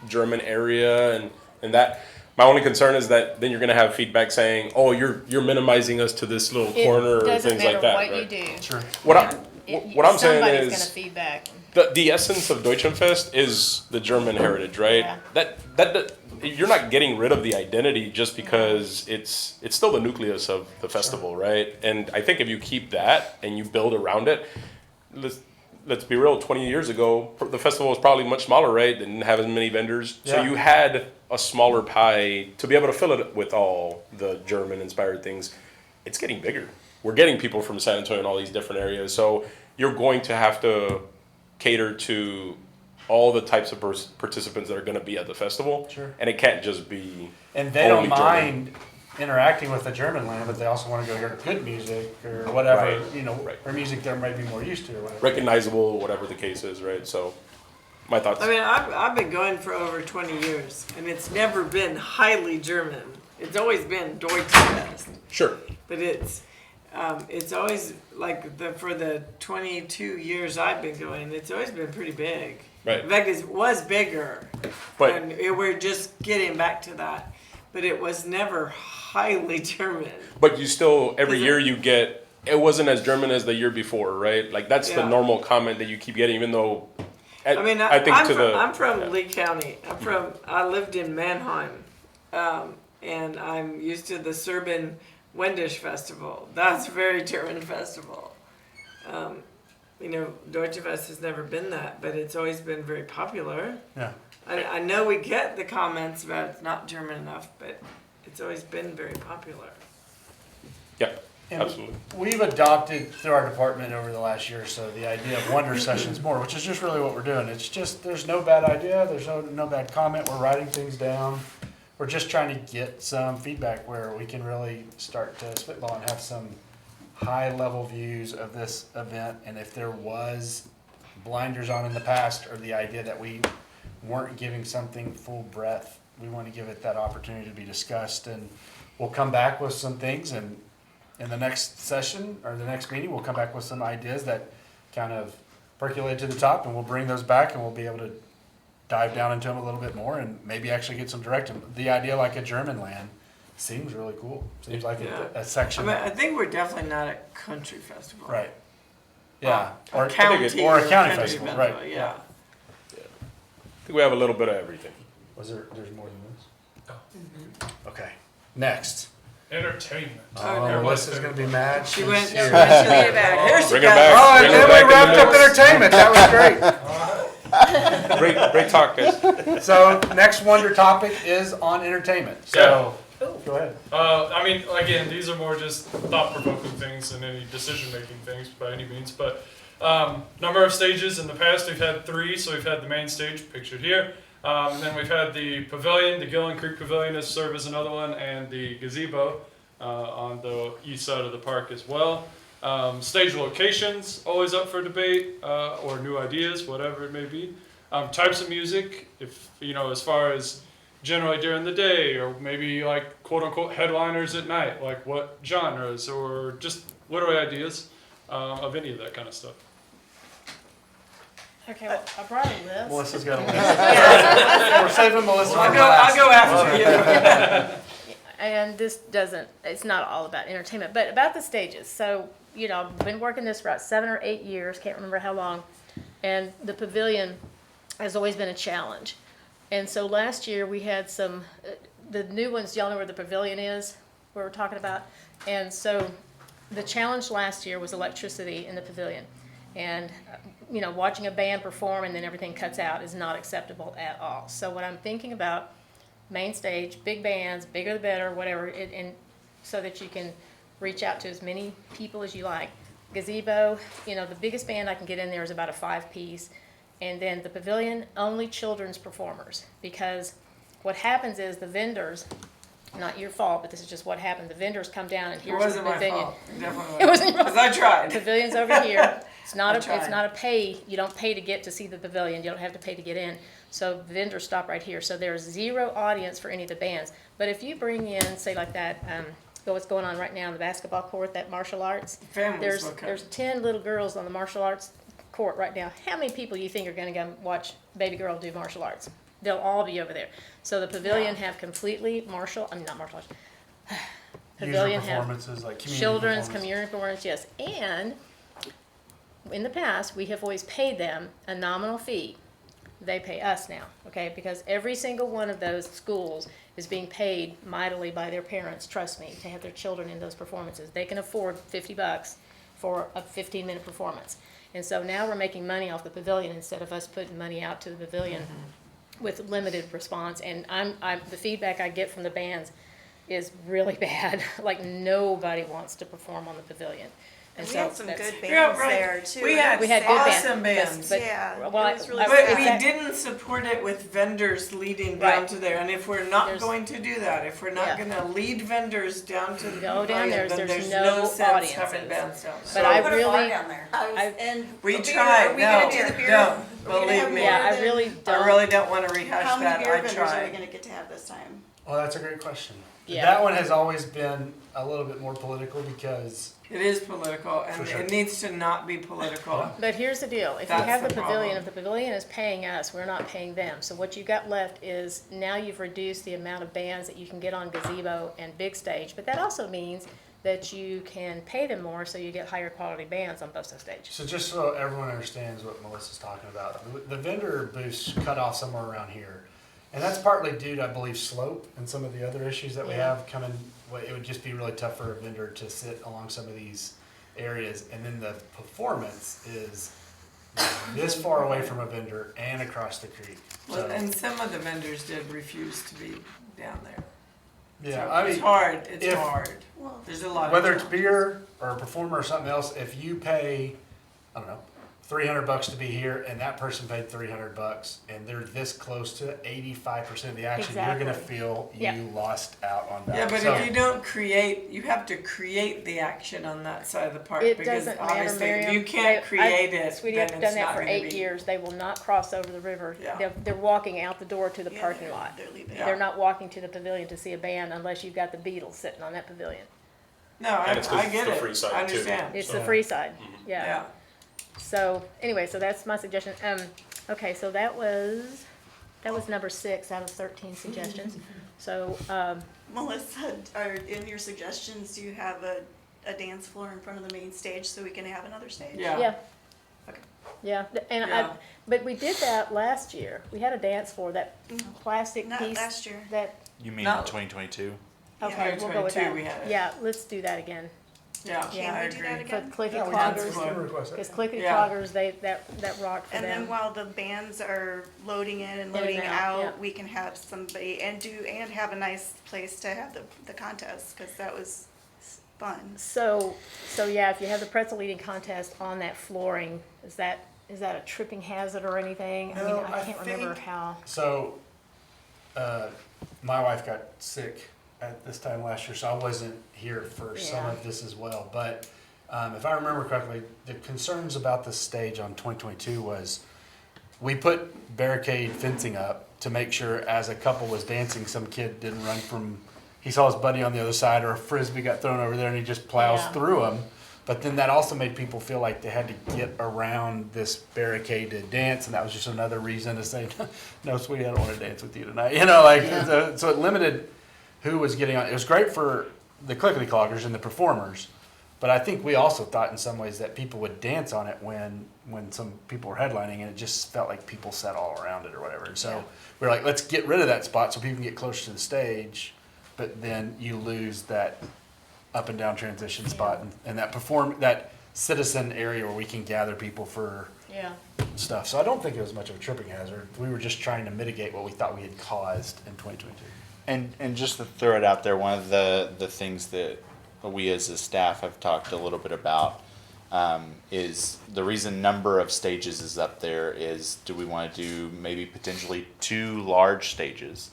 German area and that. My only concern is that then you're going to have feedback saying, "Oh, you're minimizing us to this little corner," or doesn't things matter like that. what right? you do. Sure. What I'm saying Somebody's gonna is feedback. the essence of Deutschen Pfest is the German heritage, right? Yeah. That you're not getting rid of the identity just because it's still the nucleus of the festival, right? And I think if you keep that and you build around it, let's be real. 20 years ago, the festival was probably much smaller, right? Didn't have as many vendors, so Yeah. you had a smaller pie to be able to fill it with all the German-inspired things. It's getting bigger. We're getting people from San Antonio and all these different areas, so you're going to have to cater to all the types of participants that are going to be at the festival. Sure. And it can't just be And they don't only German. mind interacting with the German land, but they also want to go hear good music or whatever, Right. Right. or music they're maybe more used to or whatever. recognizable, whatever the case is, right? So, my thoughts. I mean, I've been going for over 20 years, and it's never been highly German. It's always been Deutschen Pfest. Sure. But it's always like for the 22 years I've been going, it's always been pretty big. Right. Vegas was bigger, But and we're just getting back to that. But it was never highly German. But you still, every Is it- year you get, it wasn't as German as the year before, right? Like that's the Yeah. normal comment that you keep getting, even though, I mean, I think I'm to from, the, I'm from yeah. Lee County. I lived in Mannheim, and I'm used to the Serbian Wendish Festival. That's a very German festival. Deutsche Fest has never been that, but it's always been very popular. Yeah. I know we get the comments about it's not German enough, but it's always been very popular. Yeah, And absolutely. We've adopted through our department over the last year or so the idea of wonder sessions more, which is just really what we're doing. It's just, there's no bad idea, there's no bad comment, we're writing things down. We're just trying to get some feedback where we can really start to spitball and have some high level views of this event. And if there was blinders on in the past, or the idea that we weren't giving something full breadth, we want to give it that opportunity to be discussed. And we'll come back with some things, and in the next session or the next meeting, we'll come back with some ideas that kind of percolate to the top, and we'll bring those back, and we'll be able to dive down into them a little bit more and maybe actually get some direction. The idea like a German land seems really cool. Seems like Yeah. a section. I think we're definitely not a country festival. Right. Yeah, or a county or a county country festival, event, right? Yeah. I think we have a little bit of everything. Was there's more than this? Oh. Okay, next. Entertainment. Oh, no. Melissa's gonna be mad. She She's went, here. she went way back. Here she Bring her comes. back. Oh, and Bring her then back we in the wrapped up mix. entertainment. That was great. Great talk, guys. So next wonder topic is on entertainment. So go ahead. I mean, again, these are more just thought-provoking things than any decision-making things by any means. But number of stages in the past, we've had 3. So we've had the main stage pictured here, and then we've had the pavilion, the Gillen Creek Pavilion has served as another one, and the gazebo on the east side of the park as well. Stage locations always up for debate, or new ideas, whatever it may be. Types of music, if as far as generally during the day, or maybe like quote unquote headliners at night, like what genres, or just what are ideas of any of that kind of stuff. Okay, well, I brought a list. Melissa's got a list. We're saving Melissa for I'll go after you. And it's not all about entertainment, but about the stages. So, I've been working this for about 7 or 8 years, can't remember how long. And the pavilion has always been a challenge. And so last year we had some, the new ones, y'all know where the pavilion is, where we're talking about? And so the challenge last year was electricity in the pavilion. And, watching a band perform and then everything cuts out is not acceptable at all. So what I'm thinking about, main stage, big bands, bigger the better, whatever, and so that you can reach out to as many people as you like. Gazebo, the biggest band I can get in there is about a 5-piece. And then the pavilion, only children's performers. Because what happens is the vendors, not your fault, but this is just what happened. The vendors come down and It here's wasn't the my pavilion. fault. It definitely It wasn't your Because I tried. The pavilion's over here. It's not I it's tried. not a pay. You don't pay to get to see the pavilion. You don't have to pay to get in. So the vendors stop right here. So there's 0 audience for any of the bands. But if you bring in, say like that, what's going on right now in the basketball court, that martial arts. Families will come. There's 10 little girls on the martial arts court right now. How many people do you think are going to go watch baby girl do martial arts? They'll all be over there. So the pavilion have completely not martial arts. Pavilion User have performances, like community children's performance. community performance, yes. And in the past, we have always paid them a nominal fee. They pay us now, okay? Because every single one of those schools is being paid mightily by their parents, trust me, to have their children in those performances. They can afford $50 for a 15-minute performance. And so now we're making money off the pavilion instead of us putting money out to the pavilion with limited response. And the feedback I get from the bands is really bad. Like nobody wants to perform on the pavilion. And We so had some that's- good bands Yeah, right. there too. We had We had good awesome bands, bands. but- Yeah, well, it was really But sad. we didn't support it with vendors leading down Right. to there, and if we're not There's- going to do that, if we're not Yeah. gonna lead vendors down to the Go down pavilion, there, then there's there's no no sense audiences. having bands down But there. I put a really- bar down there. And We the beer, tried, are we no, gonna do the beer? don't, Are we gonna believe have me. more Yeah, I than- really don't. I really don't wanna rehash How many that, beer I vendors are we tried. gonna get to have this time? Well, that's a great question. Yeah. That one has always been a little bit more political because It is political, and For sure. it needs to not be political. But here's the deal, if you That's have the the pavilion, problem. if the pavilion is paying us, we're not paying them. So what you've got left is, now you've reduced the amount of bands that you can get on gazebo and big stage. But that also means that you can pay them more, so you get higher quality bands on both those stages. So just so everyone understands what Melissa's talking about, the vendor booths cut off somewhere around here. And that's partly due to, I believe, slope and some of the other issues that we Yeah. have coming. It would just be really tough for a vendor to sit along some of these areas. And then the performance is this far away from a vendor and across the creek. Well, So, and some of the vendors did refuse to be down there. yeah, So I it's mean, hard, it's if- hard. Well, There's a lot of. whether it's challenges. beer or a performer or something else, if you pay, I don't know, $300 to be here, and that person paid $300, and they're this close to 85% of the action, you're gonna Exactly. feel Yeah. you lost out on that. Yeah, but So- if you don't create, you have to create the action on that side of the park, It because doesn't matter, obviously, if Miriam. you can't create it, Sweetie, then I've it's done that not for gonna 8 be. years. They will not cross over the river. Yeah. They're walking out the door to the yeah, parking lot. They're leaving. Yeah. They're not walking to the pavilion to see a band unless you've got the Beatles sitting on that pavilion. No, I And it's 'cause get it's the it, free side, I too. understand. It's So- the free side, yeah. Yeah, So, anyway, so that's my suggestion. Okay, so that was number 6 out of 13 suggestions. So, Melissa, in your suggestions, do you have a a dance floor in front of the main stage so we can have another stage? Yeah. Yeah. Okay. Yeah, and Yeah. but we did that last year. We had a dance floor, that plastic Not piece. last year. That, You mean No. in 2022? okay, we'll go with 2022 that. we had it. Yeah, let's do that again. Yeah, Can I we do that agree. For again? clicky Yeah, we had cloggers, some. because clicky Yeah. cloggers, that rocked for And then them. while the bands are loading in and Loading loading out, out, yeah. we can have somebody and have a nice place to have the contest, because that was fun. So yeah, if you have the pretzel eating contest on that flooring, is that a tripping hazard or anything? I mean, No, I I can't remember think- how. So, my wife got sick at this time last year, so I wasn't here for some Yeah. of this as well. But if I remember correctly, the concerns about the stage on 2022 was we put barricade fencing up to make sure as a couple was dancing, some kid didn't run from, he saw his buddy on the other side or a frisbee got thrown over there and he just plows Yeah. through him. But then that also made people feel like they had to get around this barricade to dance, and that was just another reason to say, no, sweetie, I don't want to dance with you tonight. You know, like, so it limited who was getting on. It was great for the clickety cloggers and the performers, but I think we also thought in some ways that people would dance on it when some people were headlining, and it just felt like people sat all around it or whatever. And so we were like, let's get rid of that spot so people can get closer to the stage, but then you lose that up and down transition spot and that citizen area where we can gather people for Yeah. stuff. So I don't think it was much of a tripping hazard. We were just trying to mitigate what we thought we had caused in 2022. And just to throw it out there, one of the things that we as a staff have talked a little bit about is the reason number of stages is up there is, do we want to do maybe potentially 2 large stages?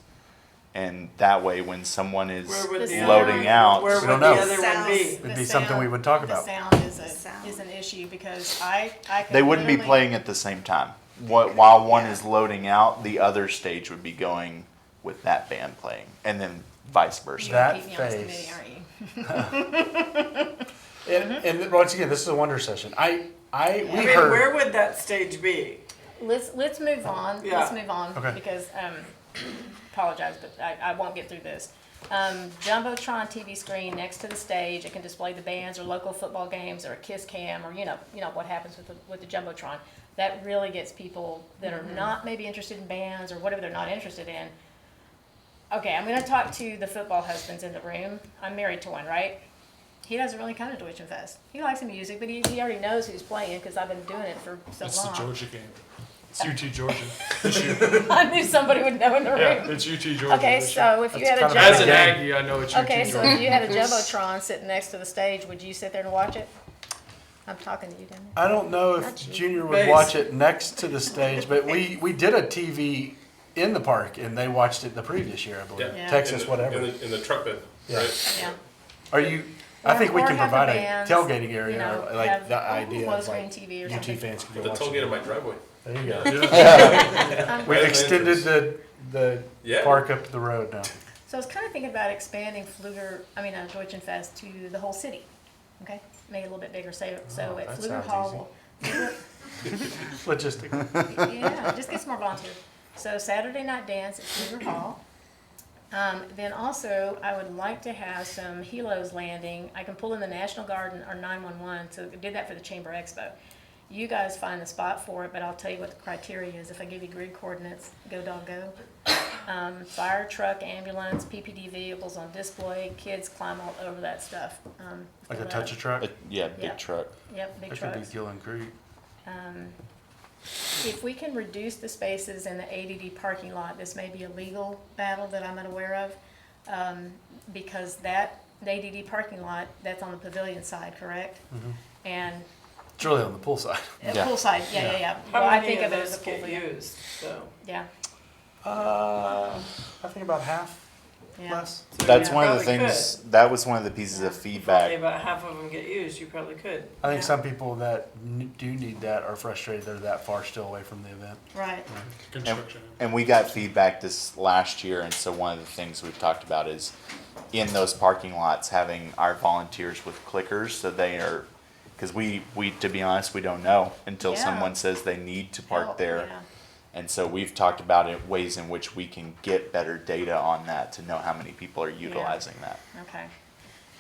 And that way, when someone is Where would the loading other- out, Where We would don't the know. other one be? It'd be something we would talk about. The sound is sound. is an issue because I could they wouldn't be literally- playing at the same time. While one is loading out, the other stage would be going with that band playing, and then vice versa. That Keep me on this face. committee, aren't you? And once again, this is a wonder session. We I mean, heard. where would that stage be? Let's move on. Yeah. Let's move on Okay. because apologize, but I won't get through this. Jumbotron TV screen next to the stage. It can display the bands or local football games or a kiss cam or you know what happens with the Jumbotron. That really gets people that are not maybe interested in bands or whatever they're not interested in. Okay, I'm going to talk to the football husbands in the room. I'm married to one, right? He doesn't really come to Deutschen Pfest. He likes the music, but he already knows who's playing because I've been doing it for so It's the long. Georgia game. It's UT Georgia. I knew somebody would know in the room. Yeah, it's UT Georgia. Okay, this so year. if you That's had a kind of As an Game. Aggie, I know it's UT okay, so Georgia. if you had a Jumbotron sitting next to the stage, would you sit there and watch it? I'm talking to you, Dennis. I don't know if Not you. Junior would Base. watch it next to the stage, but we did a TV in the park, and they watched it the previous year, I believe. Yeah. Texas, in the, whatever. in the truck bed. Yeah. Right? Yeah. Are you? I think we Or can have the provide a bands, tailgating area, you know, or like have the idea closed of screen like TV or UT something. fans can go The watch tailgate it. of my driveway. There you go. Yeah. We've extended the Yeah. park up the road now. So I was kind of thinking about expanding Deutschen Fest to the whole city. Okay, make it a little bit bigger. So at that Pfluger sounds Hall, Logistics. yeah, just get some more volunteers. So Saturday night dance at Pfluger Hall. Then also, I would like to have some helos landing. I can pull in the National Guard or 911, so I did that for the Chamber Expo. You guys find the spot for it, but I'll tell you what the criteria is. If I give you grid coordinates, go dog go. Fire truck, ambulance, PPD vehicles on display, kids climb all over that stuff. Like a touch a truck. Yeah, big Yeah. truck. Yep, big That could be trucks. Gillen Creek. If we can reduce the spaces in the ADD parking lot, this may be a legal battle that I'm unaware of, because the ADD parking lot, that's on the pavilion side, correct? And It's really on the pool side. Yeah. pool side, yeah. How Well, I many think of it those as a pool get field. used, so? Yeah, I think about half, yeah. less. So That's you one of the probably things. That was one of the pieces of Probably feedback. about half of them get used, you probably could. I think Yeah. some people that do need that are frustrated they're that far still away from the event. Right. Construction. And we got feedback this last year, and so one of the things we've talked about is in those parking lots having our volunteers with clickers, so they are, because we to be honest, we don't know until Yeah. someone says they need to park Help, there. yeah. And so we've talked about it, ways in which we can get better data on that to know how many people are utilizing that. Okay.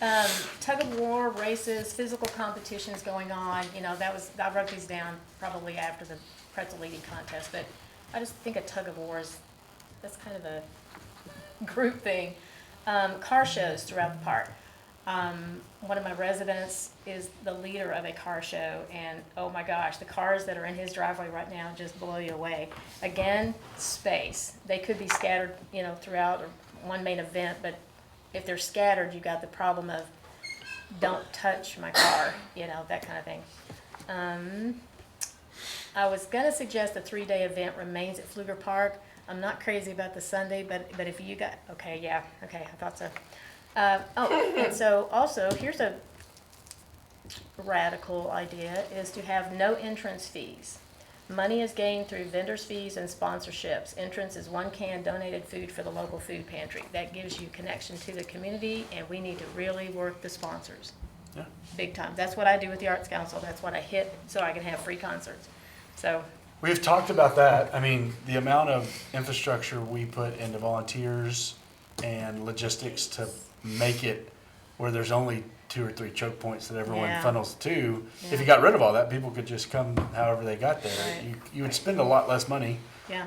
Tug of war, races, physical competitions going on, you know, I wrote these down probably after the pretzel eating contest, but I just think a tug of war that's kind of a group thing. Car shows throughout the park. One of my residents is the leader of a car show, and oh my gosh, the cars that are in his driveway right now just blow you away. Again, space. They could be scattered, you know, throughout one main event, but if they're scattered, you got the problem of don't touch my car, you know, that kind of thing. I was gonna suggest a 3-day event remains at Pfluger Park. I'm not crazy about the Sunday, but if you got, okay, I thought so. And so also, here's a radical idea, is to have no entrance fees. Money is gained through vendors' fees and sponsorships. Entrance is 1 can donated food for the local food pantry. That gives you connection to the community, and we need to really work the sponsors. Yeah. Big time. That's what I do with the Arts Council. That's what I hit so I can have free concerts. So, We've talked about that. I mean, the amount of infrastructure we put into volunteers and logistics to make it where there's only 2 or 3 choke points that everyone Yeah. funnels to. Yeah. If you got rid of all that, people could just come however they got there. Right. You would spend a lot less money. yeah.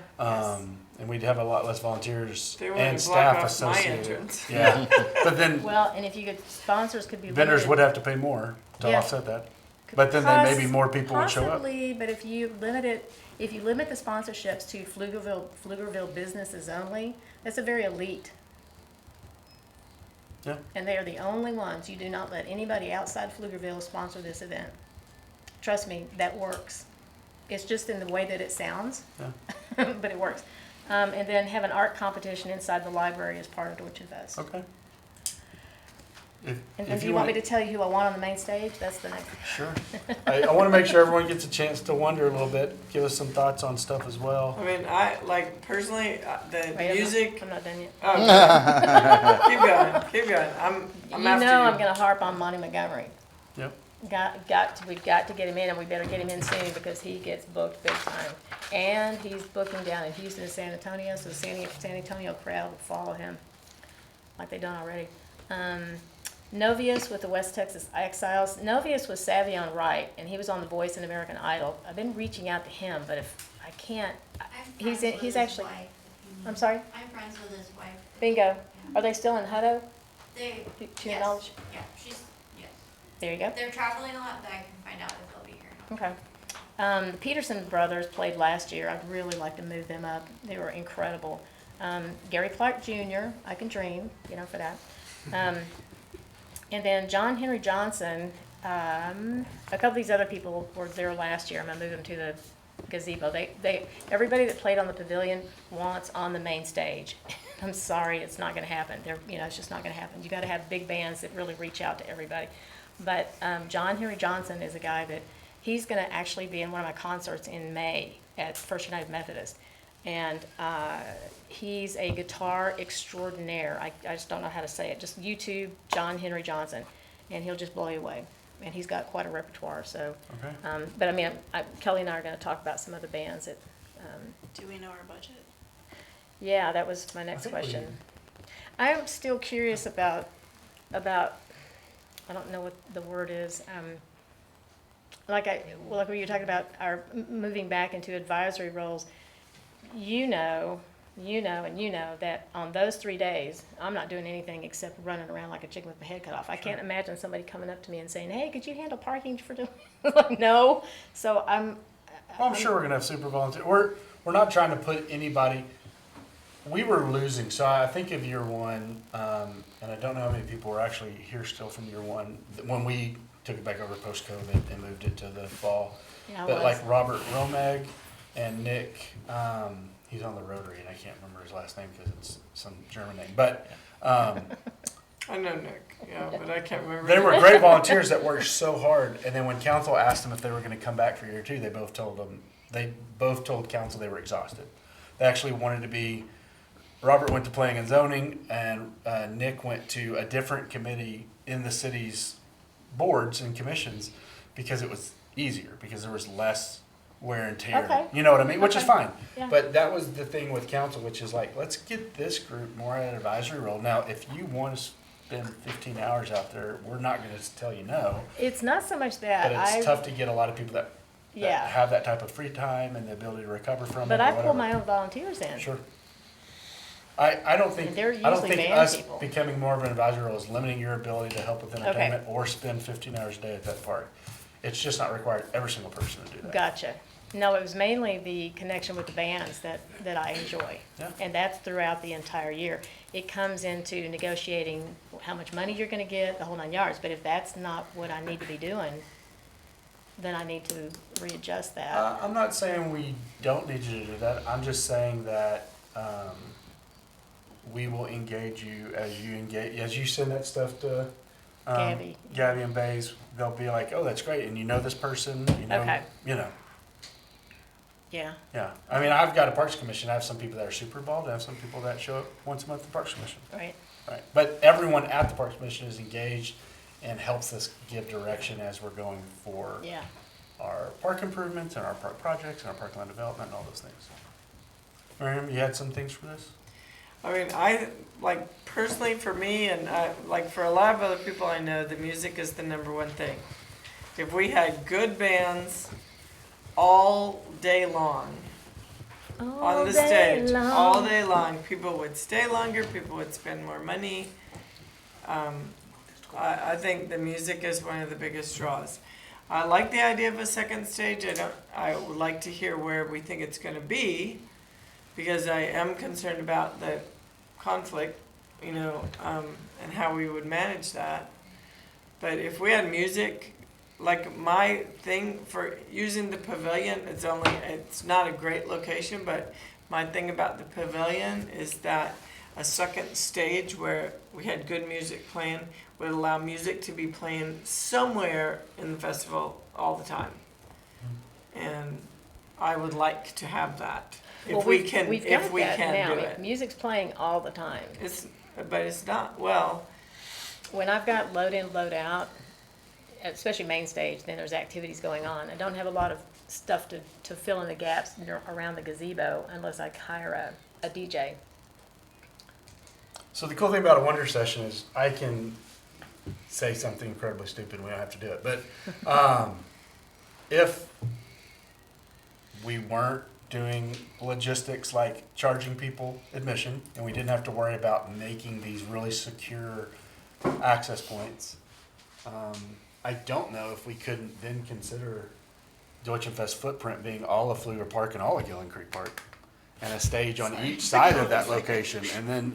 And we'd have a lot less volunteers They and wouldn't block staff off my associated. entrance. Yeah, but then Well, and if you could, sponsors could be vendors limited. would have to pay more to Yeah. offset that. But then maybe more people would show up. Possibly, but if you limit the sponsorships to Pflugerville businesses only, that's a very elite. Yeah. And they are the only ones. You do not let anybody outside Pflugerville sponsor this event. Trust me, that works. It's just in the way that it sounds, Yeah. but it works. And then have an art competition inside the library as part of Deutschen Pfest. Okay. And do you want me to tell you who I want on the main stage? That's the next. Sure. I want to make sure everyone gets a chance to wonder a little bit, give us some thoughts on stuff as well. I mean, I like personally the Wait, music. I'm not done yet. Oh, keep going. I'm You after know you. I'm gonna harp on Monty Montgomery. Yep. We've got to get him in, and we better get him in soon because he gets booked big time. And he's booking down in Houston and San Antonio, so the San Antonio crowd will follow him like they've done already. Novius with the West Texas Exiles. Novius was Savion Wright, and he was on The Voice and American Idol. I've been reaching out to him, but if I can't, he's actually. I'm sorry. I'm friends with his wife. Bingo. Are they still in Hutto? They, To your yes. knowledge? Yeah, she's, yes. There you go. They're traveling a lot, but I can find out if they'll be here. Okay. The Peterson brothers played last year. I'd really like to move them up. They were incredible. Gary Clark Jr., I can dream, you know, for that. And then John Henry Johnson, a couple of these other people were there last year. I'm gonna move them to the gazebo. Everybody that played on the pavilion wants on the main stage. I'm sorry, it's not gonna happen. It's just not gonna happen. You gotta have big bands that really reach out to everybody. But John Henry Johnson is a guy that, he's gonna actually be in one of my concerts in May at First United Methodist. And he's a guitar extraordinaire. I just don't know how to say it. Just YouTube John Henry Johnson, and he'll just blow you away. And he's got quite a repertoire. So, Okay. but I mean, Kelly and I are going to talk about some other bands that. Do we know our budget? Yeah, that was my next think question. I'm still curious about. I don't know what the word is. Like when you were talking about our moving back into advisory roles. You know that on those 3 days, I'm not doing anything except running around like a chicken with my head cut off. I can't imagine somebody coming up to me and saying, "Hey, could you handle parking for?" Like, no. So I'm sure we're gonna have super volunteers. We're not trying to put anybody. We were losing, so I think of year one, and I don't know how many people were actually here still from year one when we took it back over post COVID and moved it to the fall. Yeah, But like Robert Romag and Nick, he's on the Rotary, and I can't remember his last name because it's some German name. But I know Nick, yeah, but I can't remember. they were great volunteers that worked so hard. And then when council asked them if they were going to come back for year two, they both told council they were exhausted. They actually wanted to be. Robert went to planning and zoning, and Nick went to a different committee in the city's boards and commissions because it was easier, because there was less wear and tear. Okay. You know what I mean? Which is fine. Yeah. But that was the thing with council, which is like, let's get this group more at an advisory role. Now, if you want to spend 15 hours out there, we're not gonna tell you no. It's not so much But that, it's tough to get a lot of people that yeah, have that type of free time and the ability to recover from it but or I pull whatever. my own volunteers in. Sure. I don't think, And they're I don't usually think band us people. becoming more of an advisory role is limiting your ability to help with entertainment or spend 15 hours a day at that park. It's just not required every single person to do that. Gotcha. No, it was mainly the connection with the bands that I enjoy. Yeah. And that's throughout the entire year. It comes into negotiating how much money you're gonna get, the whole 9 yards. But if that's not what I need to be doing, then I need to readjust that. I'm not saying we don't need you to do that. I'm just saying that we will engage you as you send that stuff to Gabby and Bays. They'll be like, "Oh, that's great," and you know this person. You know, Okay. you know. Yeah. Yeah. I mean, I've got a Parks Commission. I have some people that are super involved. I have some people that show up once a month at the Parks Commission. Right. Right. But everyone at the Parks Commission is engaged and helps us give direction as we're going for Yeah. our park improvements and our park projects and our parkland development and all those things. Miriam, you had some things for this? I mean, like personally for me and like for a lot of other people I know, the music is the number one thing. If we had good bands all day long on the stage, all day long, people would stay longer, people would spend more money. I think the music is one of the biggest draws. I like the idea of a second stage. I would like to hear where we think it's going to be, because I am concerned about the conflict, and how we would manage that. But if we had music, like my thing for using the pavilion, it's not a great location, but my thing about the pavilion is that a second stage where we had good music playing would allow music to be playing somewhere in the festival all the time. And I would like to have that. If we can do it. Music's playing all the time. But it's not, well. When I've got load in, load out, especially main stage, then there's activities going on. I don't have a lot of stuff to fill in the gaps around the gazebo unless I hire a DJ. So the cool thing about a Wonder Session is I can say something incredibly stupid and we don't have to do it. But if we weren't doing logistics like charging people admission and we didn't have to worry about making these really secure access points, I don't know if we couldn't then consider Deutschen Pfest footprint being all of Pfluger Park and all of Gillen Creek Park and a stage on each side of that location. And then,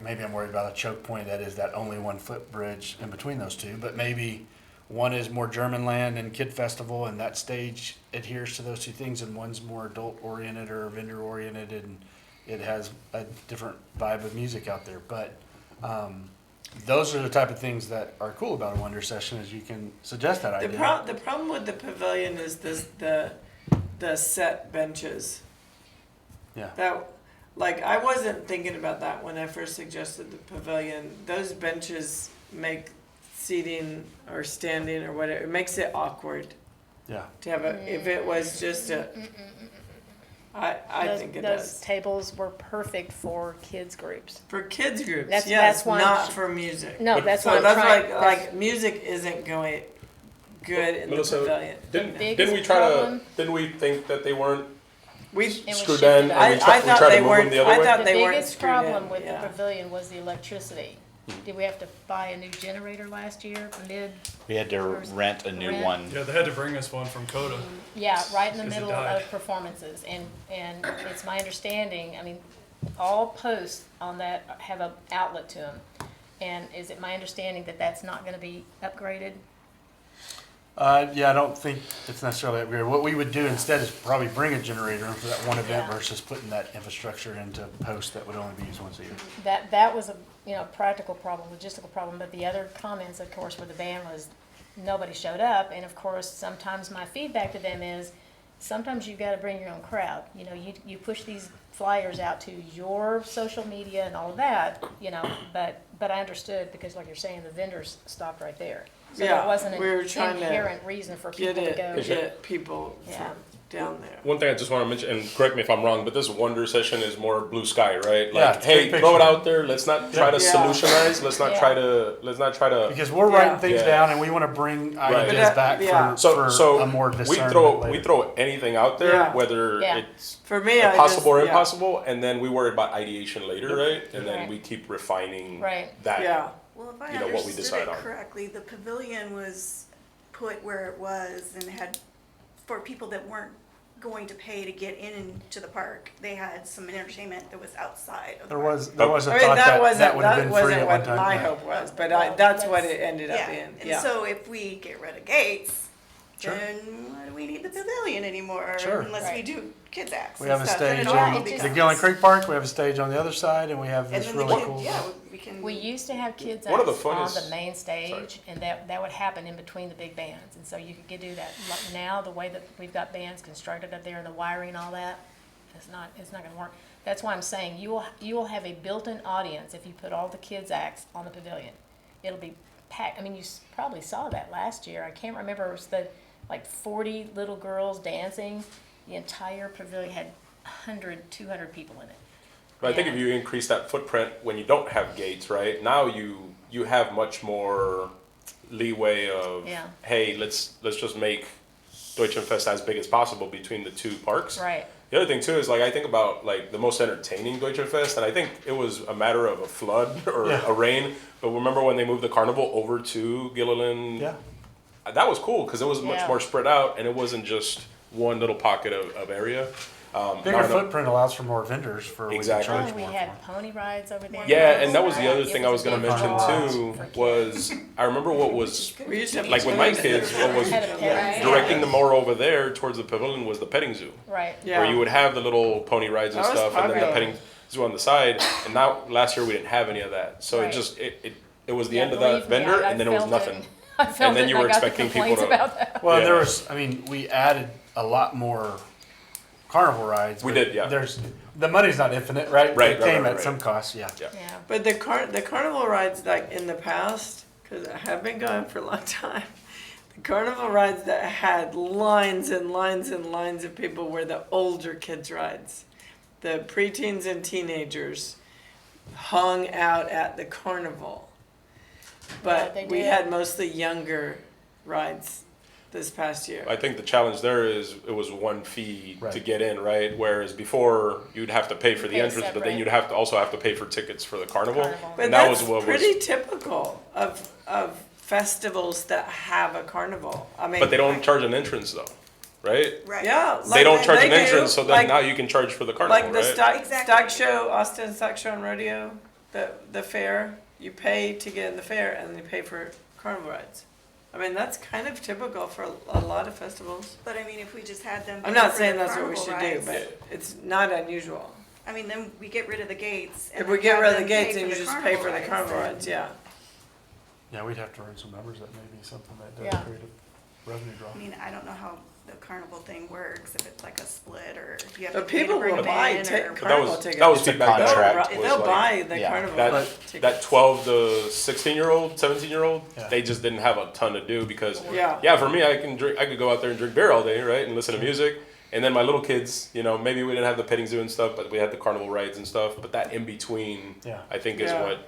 maybe I'm worried about a choke point that is that only 1 footbridge in between those two, but maybe one is more German land and Kid Festival and that stage adheres to those two things, and one's more adult oriented or vendor oriented and it has a different vibe of music out there. But those are the type of things that are cool about a Wonder Session, is you can suggest that idea. The problem with the pavilion is the set benches. Yeah. I wasn't thinking about that when I first suggested the pavilion. Those benches make seating or standing or whatever, it makes it awkward. Yeah. To have if it was just I think it those does. tables were perfect for kids groups. For kids groups, That's yes, why not for music. No, But- that's So why I'm that's trying. like music isn't going good in Melissa, the pavilion. Didn't biggest we try problem- to? Didn't we think that they weren't We was screwed shifted in, up. and we I tried thought to they move them weren't. the other I way? thought The they weren't biggest screwed problem in, with yeah. the pavilion was the electricity. Did we have to buy a new generator last year, We had to rent a new Rent. one. Yeah, they had to bring us one from Coda. Yeah, right in the Because it middle died. of performances, and it's my understanding, all posts on that have an outlet to them. And is it my understanding that that's not gonna be upgraded? Yeah, I don't think it's necessarily upgraded. What we would do instead is probably bring a generator in for that one event Yeah. versus putting that infrastructure into posts that would only be used once a year. That was a, practical problem, logistical problem, but the other comments, of course, with the band was nobody showed up, and of course, sometimes my feedback to them is, sometimes you gotta bring your own crowd. You push these flyers out to your social media and all of that, but I understood, because like you're saying, the vendors stopped right there. So there wasn't an we were trying inherent to reason for get people to go. get people Yeah. down there. One thing I just want to mention, and correct me if I'm wrong, but this wonder session is more blue sky, right? Yeah, Like, it's hey, big throw it picture. out there. Let's not try to Yeah. solutionize. Let's not try to. Because we're writing Yeah. things Yeah. down and we want to bring ideas But, back yeah. So a more we discernment throw later. anything out there, Yeah. whether Yeah. it's For me, I possible or just, yeah. impossible, and then we worry about ideation later, right? And then Right. we keep refining Right. that. Yeah. Well, if I You know, what we understood decide it on. correctly, the pavilion was put where it was and had, for people that weren't going to pay to get into the park, they had some entertainment that was outside of the There park. was a I mean, thought that that wasn't, would have that been free wasn't at one what time. my Yeah. hope was, but Well, that's what that's- it ended up Yeah, being, and yeah. so if we get rid of gates, Sure. then why do we need the pavilion anymore? Sure. Unless we Right. do kids acts We and have a stuff, then stage it all Yeah, on it the becomes- Gillen Creek Park, we have a stage on the other side, and we have And this then the really kid, cool. yeah, we can. We used to have kids One of the acts on funnest- the main stage, and that would happen in between the big bands, and so you could do that. Like now, the way that we've got bands constructed up there and the wiring and all that, it's not gonna work. That's why I'm saying you will have a built-in audience if you put all the kids acts on the pavilion. It'll be packed. I mean, you probably saw that last year. I can't remember, it was like 40 little girls dancing. The entire pavilion had 100, 200 people in it. But I think if you increase that footprint when you don't have gates, right? Now you have much more leeway of, Yeah. hey, let's just make Deutschen Pfest as big as possible between the two parks. Right. The other thing too is, like, I think about like the most entertaining Deutschen Fest, and I think it was a matter of a flood or Yeah. a rain. But remember when they moved the carnival over to Gilliland? Yeah. That was cool because it was much Yeah. more spread out, and it wasn't just one little pocket of area. Bigger now I know- footprint allows for more vendors for what we can Exactly. charge Oh, we more had for. pony rides over there. Yeah, and that was the Right. other It thing I was a going to big mention draw too. for kids. Was I remember what was We used to have like with my toys kids, there. what was Had a petting zoo. directing them more over there towards the pavilion was the petting zoo, Right. Yeah. where you would have the little pony rides and That was stuff, and then the popular. petting zoo on the side. And now last year we didn't have any of that, so Right. it just it was the Yeah, end of that believe me, vendor, I and then it was felt nothing. I felt And then it, you and were I got the expecting people complaints to- about that. Well, Yeah. there was, I mean, we added a lot more carnival rides. We but did, yeah. The money's not infinite, right? Right, It right, came right, at right. some cost, yeah. Yeah. Yeah. But the carnival rides, like in the past, because I have been going for a long time, the carnival rides that had lines and lines and lines of people were the older kids' rides. The preteens and teenagers hung out at the carnival. But they we did. had mostly younger rides this past year. I think the challenge there is it was one fee to Right. get in, right? Whereas before you'd have to pay for the Pay entrance, but then separate. you'd also have to pay for tickets for the carnival. Carnival. But And that that's was what pretty was. typical of festivals that have a carnival. I mean, But they don't charge an entrance though, right? Right. Yeah, They don't charge an do, entrance, so then like- now you can charge for the carnival, Like the right? stock, Exactly. stock show, Austin Stock Show and Rodeo, the fair, you pay to get in the fair and then you pay for carnival rides. I mean, that's kind of typical for a lot of festivals. But I mean, if we just had them. I'm pay not for saying the that's what we carnival should do, rides, but it's not unusual. I mean, then we get rid of the gates. and If we then get have rid of the them pay gates for and you the just pay for the rides, carnival then- rides, yeah. Yeah, we'd have to run some numbers. That may be something that does Yeah. create a revenue draw. I mean, I don't know how the carnival thing works, if it's like a split or if you have But to pay to people bring will them buy in or. But carnival tickets. that was It's a feedback that contract. was They'll like, buy the yeah. carnival that tickets. 12 to 16-year-old, 17-year-old, Yeah. they just didn't have a ton to do because Yeah. for me I could go out there and drink beer all day, right, and listen to music. And then my little kids, maybe we didn't have the petting zoo and stuff, but we had the carnival rides and stuff. But that in between, Yeah. I think is Yeah. what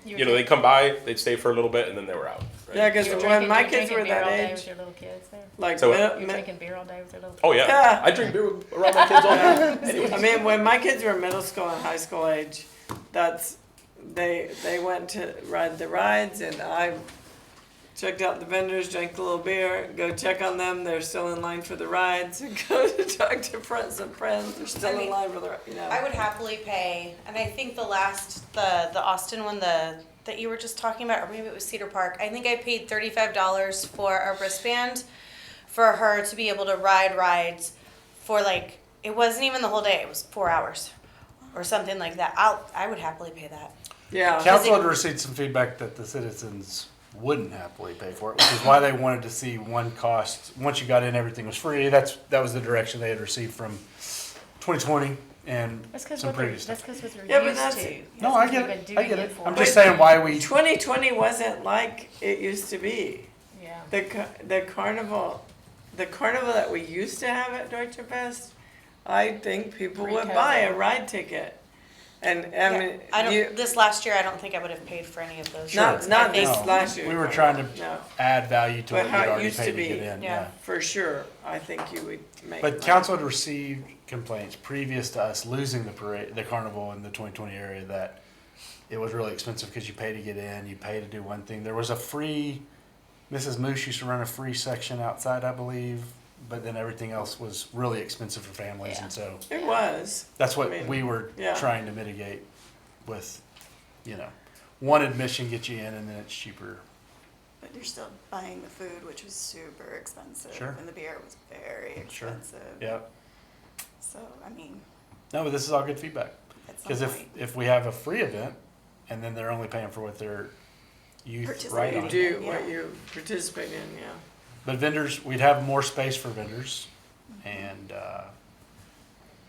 You they come by, they'd stay for a little bit, and then they were out. Right? Yeah, because You were when drinking- my you were kids were drinking beer that all day age, with your little kids there? like, So what? You were drinking beer all day with your little kids? Oh yeah. Yeah. I drink beer around my kids all day. I mean, when my kids were middle school and high school age, they went to ride the rides, and I checked out the vendors, drank a little beer, go check on them. They're still in line for the rides, and go to talk to some friends. They're still I in mean, line for the, I would happily pay, and I think the Austin one, that you were just talking about, or maybe it was Cedar Park, I think I paid $35 for a wristband for her to be able to ride rides for it wasn't even the whole day, it was 4 hours or something like that. I would happily pay that. Yeah. Council had received some feedback that the citizens wouldn't happily pay for it, which is why they wanted to see one cost. Once you got in, everything was free. That was the direction they had received from 2020 and That's because some previous that's stuff. because what Yeah, they're but used that's- to. No, That's I what get we've it. been I doing get it. for. I'm just saying why we. 2020 wasn't like it used to be. Yeah. The carnival, the carnival that we used to have at Deutschen Pfest, I think people would Pre-COVID. buy a ride ticket. And, I mean, I you, don't, this last year, I don't think I would have paid for any of those. not, rides. not I think- this No, last year. We were trying to No. add value to But what how you'd it already used to paid to be, get in, yeah. yeah. For sure, I think you would make. But money. council had received complaints previous to us losing the parade, the carnival in the 2020 area, that it was really expensive because you pay to get in, you pay to do one thing. There was a free, Mrs. Moose used to run a free section outside, I believe, but then everything else was really expensive for families, Yeah. and so It was. that's what I mean, we were yeah. trying to mitigate with, you know, one admission gets you in and then it's cheaper. But you're still buying the food, which was super expensive. Sure. And the beer was very Sure. expensive. Yep. So, I mean, No, but this is all good feedback. at some Because point. if we have a free event and then they're only paying for what their youth Participate. ride You on. do Yeah. what you participate in, yeah. But vendors, we'd have more space for vendors, and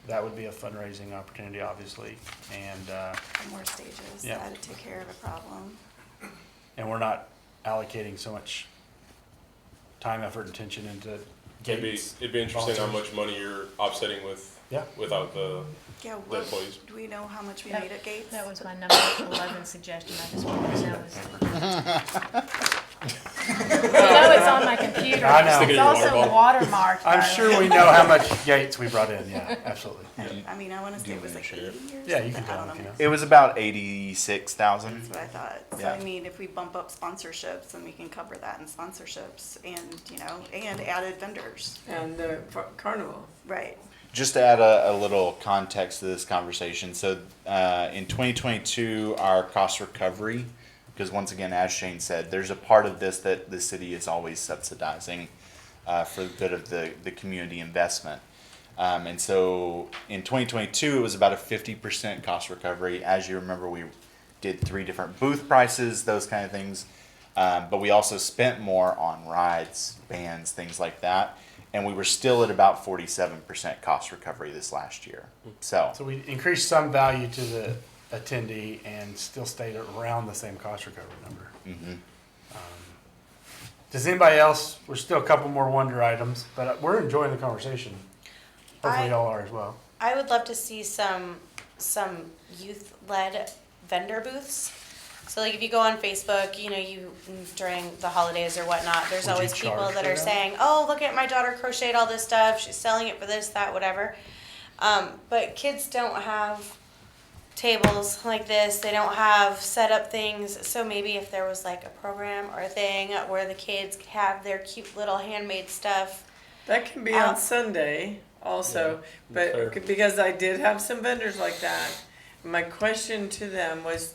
that would be a fundraising opportunity, obviously. And More stages, Yeah. that'd take care of a problem. and we're not allocating so much time, effort, and attention into gates. It'd be interesting how volunteers. much money you're offsetting with Yeah. without the Yeah, the what, employees. do we know how much we That- made at Gates? That was my number 11 suggestion. I just wanted to know. I know it's on my computer. I know. Stick it It's in your water also bottle. watermarked. I'm by sure the we way. know how much gates we brought in. Yeah, absolutely. I mean, I wanna say it was like 80 or something. Yeah, you can I tell don't them if you know. It was about 86,000. That's what I thought. So Yeah. I mean, if we bump up sponsorships, then we can cover that in sponsorships and, you know, and added vendors. And the carnival. Right. Just to add a little context to this conversation, so in 2022, our cost recovery, because once again, as Shane said, there's a part of this that the city is always subsidizing for the good of the community investment. And so in 2022, it was about a 50% cost recovery. As you remember, we did 3 different booth prices, those kind of things. But we also spent more on rides, bands, things like that. And we were still at about 47% cost recovery this last year. So, So we increased some value to the attendee and still stayed around the same cost recovery number. mhm. Does anybody else? We're still a couple more wonder items, but we're enjoying the conversation. Hopefully, I- y'all are as well. I would love to see some youth-led vendor booths. So like if you go on Facebook, you know, you during the holidays or whatnot, there's Would you always people charge that for are that? saying, "Oh, look at my daughter crocheted all this stuff. She's selling it for this, that, whatever." But kids don't have tables like this. They don't have set up things. So maybe if there was like a program or a thing where the kids could have their cute little handmade stuff. That can be on Sunday also, but fair. because I did have some vendors like that. My question to them was,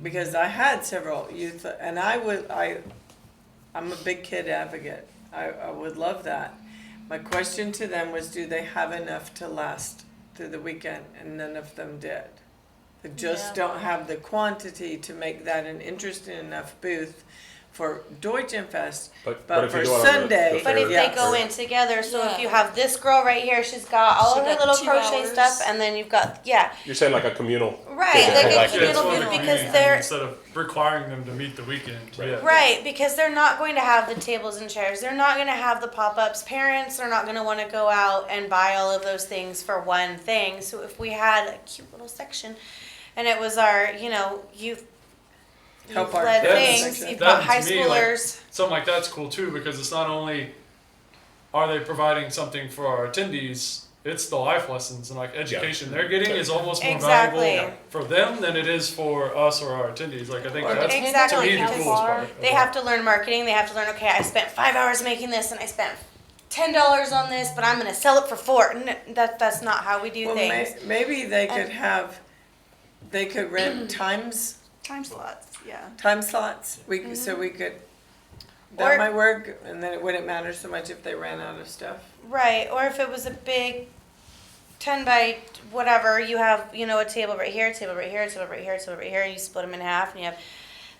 because I had several youth, and I'm a big kid advocate. I would love that. My question to them was, do they have enough to last through the weekend? And none of them did. They just Yeah. don't have the quantity to make that an interesting enough booth for Deutschen Fest. But But if for you do it on the Sunday, But if yeah. they go in together, so if Yeah. you have this girl right here, she's got all She of her got little 2 crochet hours. stuff, and then you've got You're saying like a communal. right, Yeah, like like a it. communal It's for the booth because community they're instead of requiring them to meet the weekend. Yeah. right because they're not going to have the tables and chairs. They're not going to have the pop-ups. Parents are not going to want to go out and buy all of those things for one thing. So if we had a cute little section, and it was our youth. Help our led kids things. section. You've got That, high to me, like, schoolers. Something like that's cool too, because it's not only are they providing something for our attendees, it's the life lessons and like education they're getting is almost more Exactly. valuable for them than it is for us or our attendees. Like I think Or- that's Exactly, to me the because coolest part. They have to learn marketing. They have to learn, okay, I spent 5 hours making this and I spent $10 on this, but I'm going to sell it for $4. That's not how we do Well, things. maybe they could they could rent time Slots, yeah. slots. So we could, that Or- might work, and then it wouldn't matter so much if they ran out of stuff. Right, or if it was a big 10 by whatever, you have, a table right here, a table right here, a table right here, a table right here, and you split them in half, and you have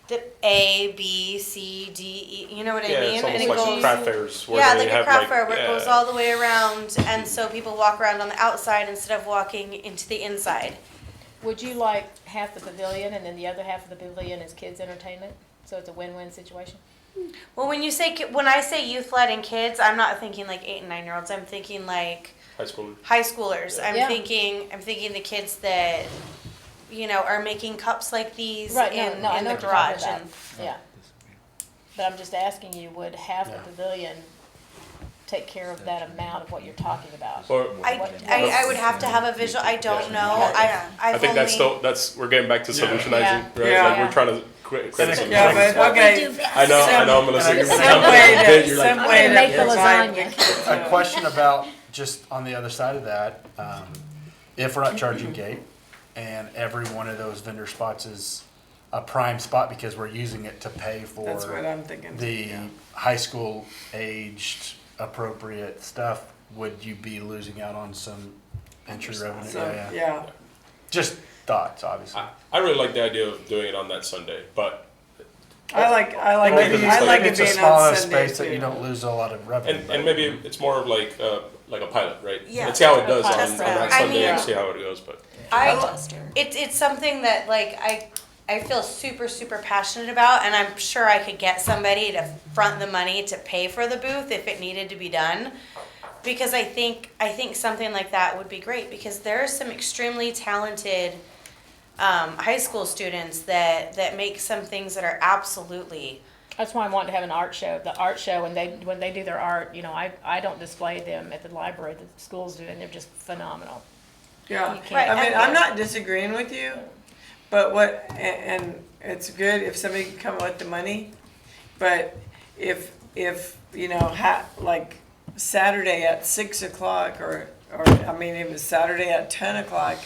the A, B, C, D, E, you know what Yeah, I mean? it's And almost it like goes, craft fairs. Where yeah, they like a have craft fair where it yeah. goes all the way around, and so people walk around on the outside instead of walking into the inside. Would you like half the pavilion and then the other half of the pavilion is kids' entertainment? So it's a win-win situation? Well, when I say youth led and kids, I'm not thinking like 8 and 9-year-olds. I'm thinking like High school. high schoolers. Yeah. I'm thinking the kids that are making cups like these Right, in I the know what you're talking garage. about. And Yeah. But I'm just asking you, would half the Yeah. pavilion take care of that amount of what you're talking about? Or, I would have to have a visual. I don't know. Yeah. I've I think only, we're getting back to solutionizing, Yeah. right? Yeah. Like we're trying to create some Yeah, things. but okay. I know, Melissa, you're Some jumping way in, to, you're like, some way to make the provide lasagna. the kids A question about, just on the other side of that, if we're not charging gate, and every one of those vendor spots is a prime spot because we're using it to pay for That's what I'm thinking. the Yeah. high school aged appropriate stuff, would you be losing out on some entry revenue? So, yeah. Just thoughts, obviously. I really like the idea of doing it on that Sunday, but I like Maybe it. I like it it's a being small on enough Sunday space that you too. don't lose a lot of revenue. and maybe it's more of like a pilot, right? Yeah. Let's see how it does on Test that run. Sunday and I mean- see how it goes. But it's something that like I feel super, super passionate about, and I'm sure I could get somebody to front the money to pay for the booth if it needed to be done. Because I think something like that would be great, because there are some extremely talented high school students that make some things that are absolutely. That's why I want to have an art show. The art show, when they do their art, I don't display them at the library. The schools do, and they're just phenomenal. Yeah, You can't- I mean, I'm not disagreeing with you, but and it's good if somebody can come up with the money, but if like Saturday at 6 o'clock or I mean, if it's Saturday at 10 o'clock,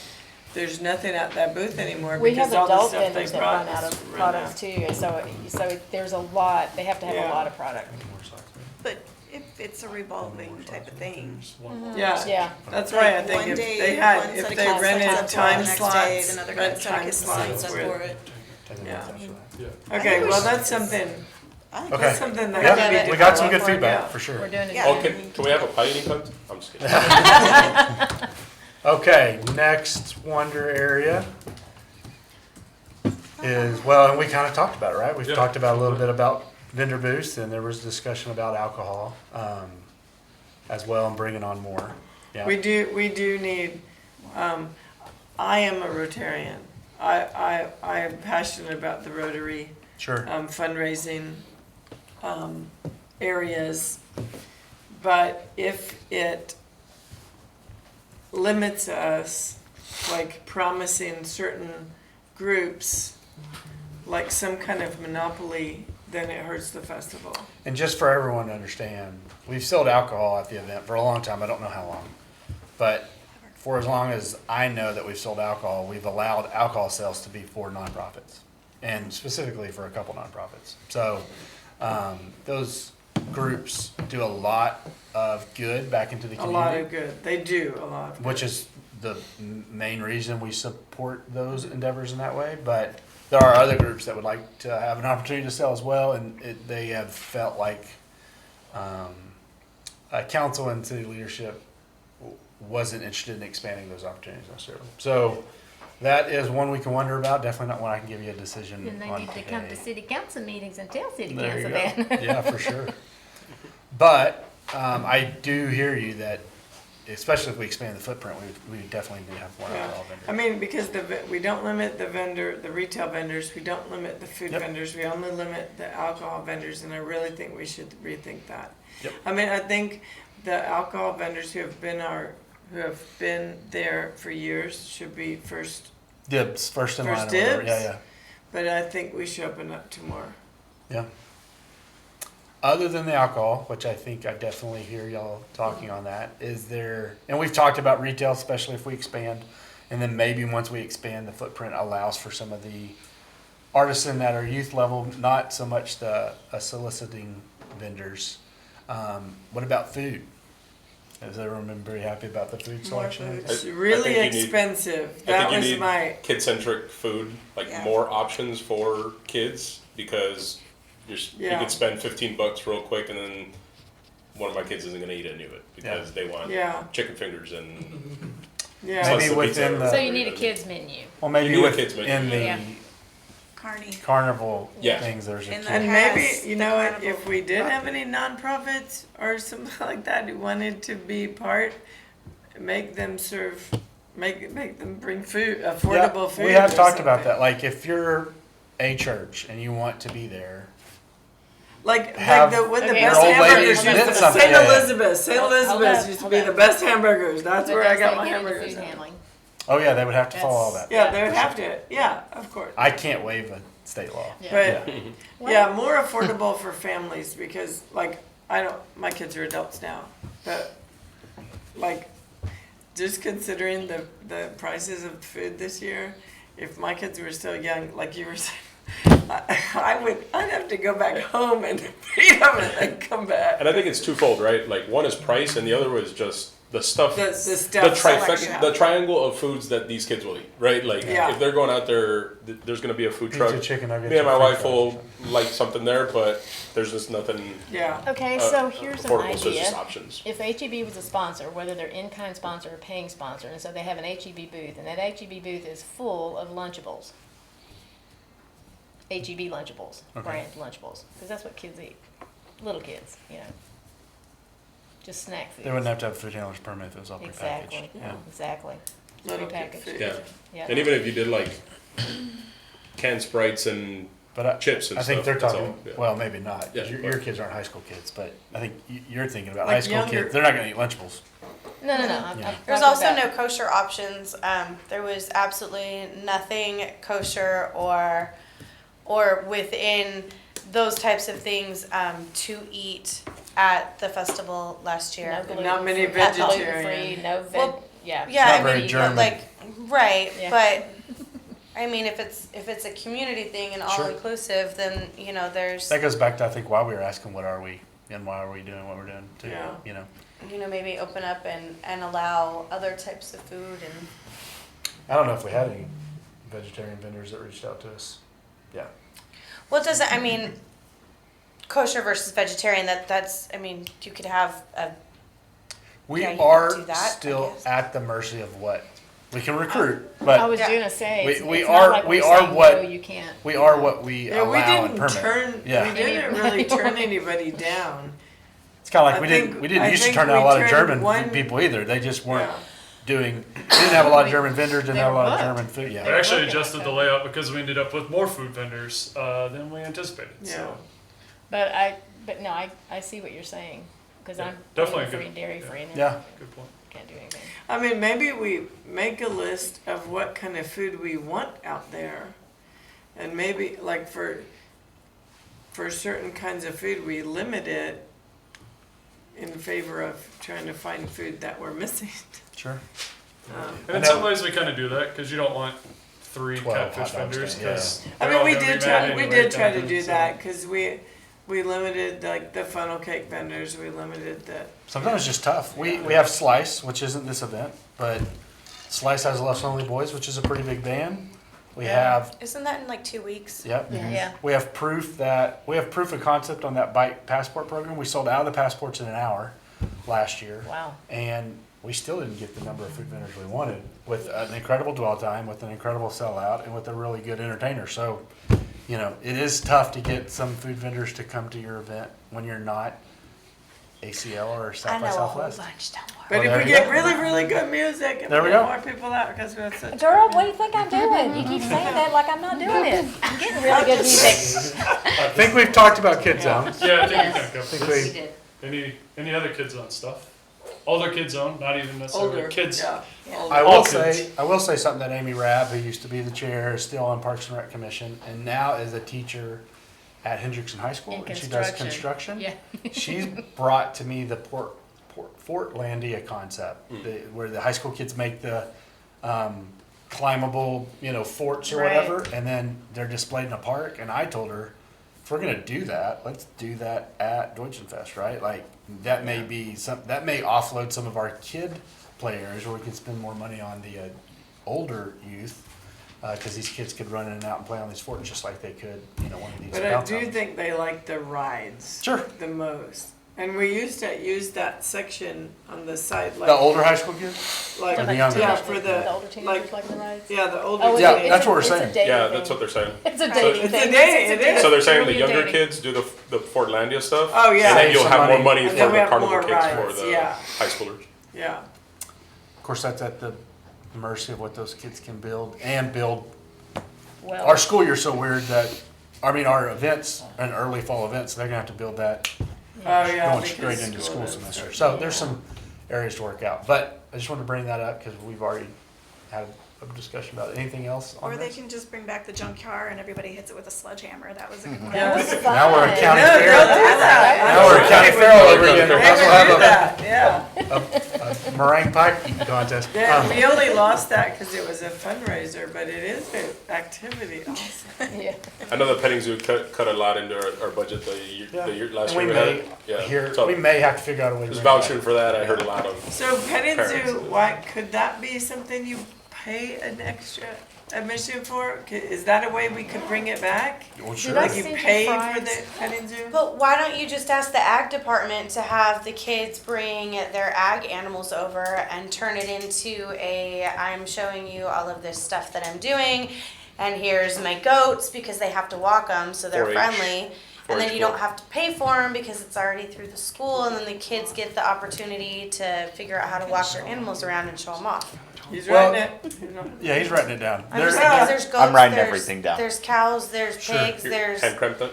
there's nothing at that booth anymore We have because all the adult stuff they vendors that brought run out is of run products out. too, and so there's a lot. They have to have Yeah. a lot of product. But if it's a revolving type of thing. Yeah, Yeah. that's right. I think One if day, they had, one if set of they kids rented signs up for it, time the next day, slots, another rent set of time kids signs slots up with, for it. yeah. Yeah. Okay, well, that's something, Okay. that's something that Yeah, can be we got some good developed, feedback, yeah. for sure. We're doing it. Yeah. oh, can we have a pie eating contest? I'm just kidding. Okay, next wonder area is, well, and we kind of talked about it, right? We've Yeah. talked about a little bit about vendor booths, and there was discussion about alcohol as well, and bringing on more. Yeah. We do need, I am a Rotarian. I am passionate about the Rotary Sure. fundraising areas. But if it limits us, like promising certain groups, like some kind of monopoly, then it hurts the festival. And just for everyone to understand, we've sold alcohol at the event for a long time. I don't know how long. But for as long as I know that we've sold alcohol, we've allowed alcohol sales to be for nonprofits, and specifically for a couple nonprofits. So those groups do a lot of good back into the A community. lot of good. They do a lot of good. Which is the main reason we support those endeavors in that way. But there are other groups that would like to have an opportunity to sell as well, and they have felt like council and city leadership wasn't interested in expanding those opportunities necessarily. So that is one we can wonder about. Definitely not one I can give you a decision Then they on need to today. come to city council meetings and tell city There you council go. that. Yeah, for sure. But I do hear you that, especially if we expand the footprint, we definitely need to have more Yeah. alcohol vendors. I mean, because we don't limit the retail vendors, we don't limit the food Yep. vendors, we only limit the alcohol vendors, and I really think we should rethink that. Yep. I mean, I think the alcohol vendors who have been there for years should be first, Dibs, first in line. First or whatever. dibs? Yeah, yeah. but I think we should open up to more. Yeah. Other than the alcohol, which I think I definitely hear y'all talking on that, is there, and we've talked about retail, especially if we expand, and then maybe once we expand, the footprint allows for some of the artisan that are youth level, not so much the soliciting vendors. What about food? Has everyone been very happy about the food selection? It's I really think you need- expensive. I That think you was need my, kid-centric food, like Yeah. more options for kids, because you Yeah. could spend $15 real quick, and then one of my kids isn't going to eat any of it because they want Yeah. chicken fingers and yeah. Plus Maybe the within pizza. the, So you need a kids menu. well, maybe You need a with, kids menu. in the Yeah. carnival Yeah. things. There's a And kid. And Has maybe, you the know what, carnival if we did have property. any nonprofits or something like that who wanted to be part, make them serve, make them bring food, affordable food. We have or talked about something. that. Like if you're a church and you want to be there, Like have the when the Okay, best your old hamburgers ladies used did to something. St. Yeah, yeah. Elizabeth. St. Hold Elizabeth on, used to hold be on. the best hamburgers. That's But where I does got that my get into hamburgers. food at. handling? oh yeah, they would have to follow all that. Yeah, they would have to. Yeah, of course. I can't waive a state law. Yeah. But yeah, more affordable for families because like I don't. My kids are adults now, but like just considering the prices of food this year, if my kids were still young, like you were saying. I'd have to go back home and feed them and then come back. And I think it's twofold, right? Like one is price, and the other was just the stuff, The the stuff selection. trifecta, the triangle of foods that these kids will eat, right? Like Yeah. if they're going out there, there's going to be a food Pizza, truck. chicken nuggets, Me and my or wife french will fries. like something there, but there's just nothing. Yeah. Okay, so here's an affordable, so it's just idea. options. If HEB was a sponsor, whether they're in-kind sponsor or paying sponsor, and so they have an HEB booth, and that HEB booth is full of Lunchables. HEB Lunchables, Okay. brand Lunchables, because that's what kids eat. Little kids, you know. Just snack food. They wouldn't have to have a food handler's permit if it was all prepackaged. Exactly, Yeah. exactly. Little kid Prepackaged. food. Yeah. Yeah. And even if you did like canned Sprites and But chips and I think stuff, they're that's talking. all, yeah. Well, maybe not. 'Cause Yeah, your but- kids aren't high school kids, but I think you're thinking about Like high school younger- kids. They're not going to eat Lunchables. No. I'm Yeah. There's talking also about- no kosher options. There was absolutely nothing kosher or within those types of things to eat at the festival last year. No gluten Not many free, vegetarian. gluten-free, no veg, Well, yeah. Yeah, not I very mean, German. like right, Yeah. but I mean, if it's a community thing and all Sure. inclusive, then you know there's That goes back to I think why we were asking what are we and why are we doing what we're doing too. Yeah. You know, you know maybe open up and allow other types of food and I don't know if we had any vegetarian vendors that reached out to us. Yeah. well, it doesn't. I mean, kosher versus vegetarian. That's. I mean, you could have a. We Yeah, you could are do that, I still guess. at the mercy of what we can recruit, I but was Yeah. gonna say, We- it's we it's are- not like we we're are saying, what- no, you can't. we are what we Yeah, we allow and didn't permit. turn. Yeah. We didn't really turn anybody down. It's kind of like I we think- didn't I used to think turn down a we lot of turned German one- people either. They just weren't Yeah. doing. We didn't have a lot of German vendors. Didn't They have a were lot of booked. German food. We Yeah. actually working adjusted like the that. layout because we ended up with more food vendors than we anticipated. Yeah. So But no, I see what you're saying, because Yeah, I'm definitely gluten free good. and dairy Yeah. free, and Yeah. good point. can't do anything. I mean, maybe we make a list of what kind of food we want out there, and maybe like for certain kinds of food, we limit it in favor of trying to find food that we're missing. Sure. And in I some know- ways we kind of do that because you don't want 3 12 catfish hot dogs vendors stand, yeah. because I mean, we did try to do that because we limited like the funnel cake vendors. We limited the. Sometimes it's just tough. We have Slice, which isn't this event, but Slice has Los Lonely Boys, which is a pretty big band. We have isn't that in like 2 weeks? yep. Yeah. We have proof of concept on that bike passport program. We sold out of the passports in an hour last year. Wow. And we still didn't get the number of food vendors we wanted with an incredible dwell time, with an incredible sellout, and with a really good entertainer. So, you know, it is tough to get some food vendors to come to your event when you're not ACL or I South by know a whole Southwest. bunch. Don't worry. But Well, if there we you get go. really, really good music, and There we we get go. more people out because we have such. Girl, what do you think I'm doing? You keep saying that like I'm not doing it. I'm getting really good music. I think we've talked about Kid Zones. Yeah, I think Yes. we kind of I think covered we, Any other kids on stuff? Older kids on, not even necessarily Older kids. Yeah. Older. I All will kids. say something that Amy Rabb, who used to be the chair, is still on Parks and Rec Commission, and now is a teacher at Hendrickson High School, In and she does construction. construction. She's brought to me the Fortlandia concept, where the high school kids make the climbable, forts or Right. whatever, and then they're displayed in a park. And I told her, if we're gonna do that, let's do that at Deutschen Pfest, right? Like that may be that may offload some of our kid players, or we can spend more money on the older youth, because these kids could run in and out and play on these forts just like they could, one of these. But I bounce do houses. think they like the rides Sure. the most. And we used to use that section on the side, like. The older high school kids? Like, Or the younger? yeah, for The older the, teenagers like, like the rides? yeah, the older. Oh, Yeah, it's that's a- what we're it's a saying. dating Yeah, thing. that's what they're saying. It's a So dating it's thing. a day, It's a it dating- is. So they're saying the Really younger dating. kids do the Fordlandia stuff. Oh, yeah. And then Save you'll some have more money. money And for then we the have carnival more kids for rides, the yeah. high schoolers. Yeah. Of course, that's at the mercy of what those kids can build and build. Well, Our school year's so weird that, I mean, our events and early fall events, they're gonna have to build that Oh, yeah. going because straight into school does semester. that. So there's some areas to work out. But I just wanted to bring that up because we've already had a discussion about it. Anything else on Or they this? can just bring back the junk car and everybody hits it with a sledgehammer. That was a good one. that was fun. Now we're at county No, fair. don't do that. Now we're at county fair all over again. They Might as would well do have that, yeah. a meringue pie eating contest. Yeah, we only lost that because it was a fundraiser, but it is an activity also. Yeah. I know the petting zoo cut a lot into our budget the year last And year we we had. may, it. Yeah. here, So we may have to figure out a way to. just bring that. vouching for that, I heard a lot of. So petting Parents. zoo, why, could that be something you pay an extra admission for? Is that a way we could bring it back? Well, Did sure. I Like you send you pay for fries? the petting zoo? But why don't you just ask the ag department to have the kids bring their ag animals over and turn it into I'm showing you all of this stuff that I'm doing, and here's my goats because they have to walk them so they're 4-H. friendly. And then 4-H you don't club. have to pay for them because it's already through the school, and then the kids get the opportunity to figure out how to walk their animals around and show them off. He's Well, writing it. You know. Yeah, he's writing it down. I'm There- just saying, 'cause there's goats, I'm writing there's- everything down. There's cows, there's Sure. pigs, there's Hand cramped it.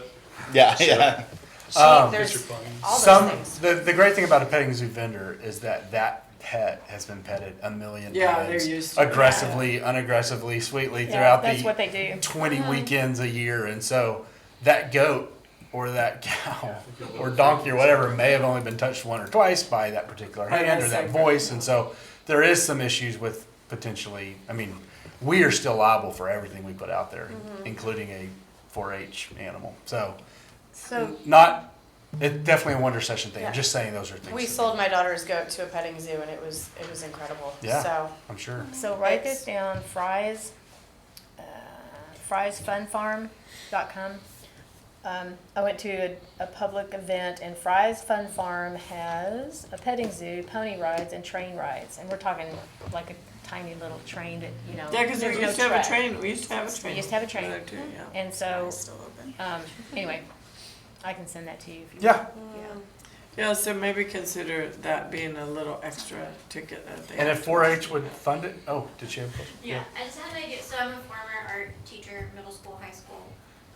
Yeah, yeah. sheep, Um, there's all those Some, things. the great thing about a petting zoo vendor is that pet has been petted a million Yeah, times. they're used to it. Aggressively, unaggressively, sweetly Yeah, throughout that's the what they do. 20 weekends a year. And so that goat or that cow or donkey or whatever may have only been touched one or twice by that particular hand or that voice. And so there is some issues with potentially, I mean, we are still liable for everything we put out there, including a 4-H animal. So not, it's definitely a wonder session thing. I'm Yeah. just saying those are things. We to sold my daughter's goat to a petting zoo, and it was incredible. Yeah. So I'm sure. So write It's- this down, Fry's, friesfunfarm.com. I went to a public event, and Fry's Fun Farm has a petting zoo, pony rides, and train rides. And we're talking like a tiny little train that, you know. Yeah, because we there's no used to have a track. train. We used to have a train. We used to have a train. There too, yeah. And so, It's still open. anyway, I can send that to you if you Yeah. Yeah, so maybe consider that being a little extra ticket that they. And have if to- 4-H would fund it? Oh, did she have a question? Yeah, I just had an idea. So I'm a former art teacher, middle school, high school,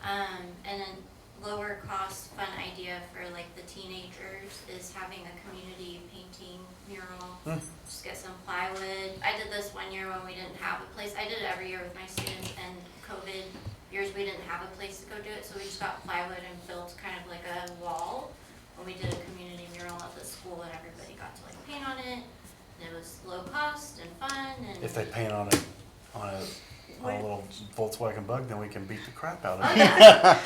and a lower cost fun idea for like the teenagers is having a community painting mural. Just get some plywood. I did this one year when we didn't have a place. I did it every year with my students, and COVID years we didn't have a place to go do it, so we just got plywood and built kind of like a wall. And we did a community mural at the school, and everybody got to like paint on it. And it was low cost and fun, and If they paint on a little Volkswagen Bug, then we can beat the crap out of oh it. yeah,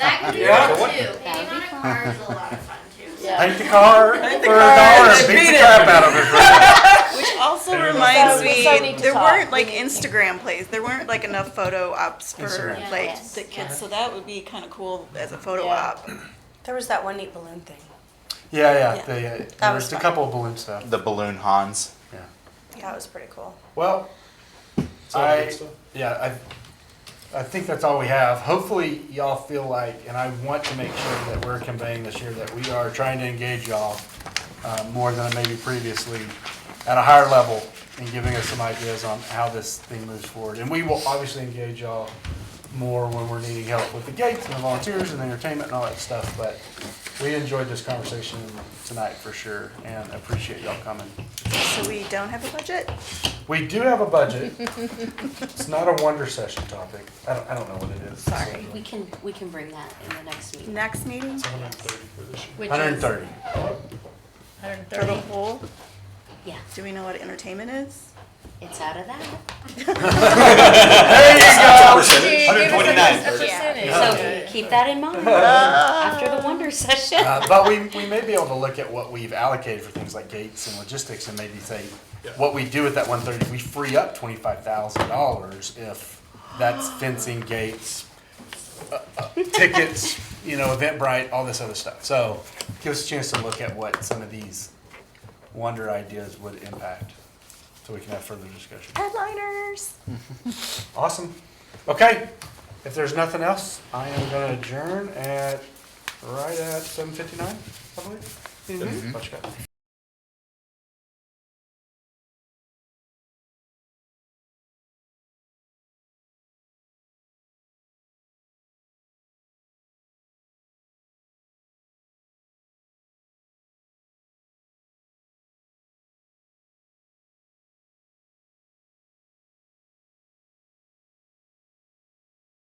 that could be Yeah. fun too. Painting on a car is a lot of fun too. So. Yeah. Paint the car Paint the for car $1 and and beat beat the it. crap out of it. Which also Fair enough. reminds We so need me, to there talk. weren't like We need- Instagram plays. There weren't like enough photo ops for Instagram. like Yes. the kids. So that would be kind of cool as a photo Yeah. op. there was that one neat balloon thing. Yeah. Yeah. There's was a fun. couple of balloon stuff. The balloon Hans. Yeah. That was pretty cool. Well, So good stuff. I think that's all we have. Hopefully y'all feel like, and I want to make sure that we're conveying this year that we are trying to engage y'all more than maybe previously at a higher level and giving us some ideas on how this thing moves forward. And we will obviously engage y'all more when we're needing help with the gates and the volunteers and the entertainment and all that stuff. But we enjoyed this conversation tonight for sure and appreciate y'all coming. So we don't have a budget. We do have a budget. It's not a wonder session topic. I don't know what it is. Sorry. We can bring that in the next meeting. Next meeting It's 130 for this year. which 130. is for 130. the whole. Yeah, Do we know what entertainment is? it's out of that. There you go. Percentage? 129. A percentage. So keep that in mind after the wonder session. But we may be able to look at what we've allocated for things like gates and logistics and maybe say, what we do with that 130, we free up $25,000 if that's fencing, gates, tickets, Eventbrite, all this other stuff. So give us a chance to look at what some of these wonder ideas would impact, so we can have further discussion. Headliners. Awesome. Okay, if there's nothing else, I am gonna adjourn right at 7:59, I believe. What you got?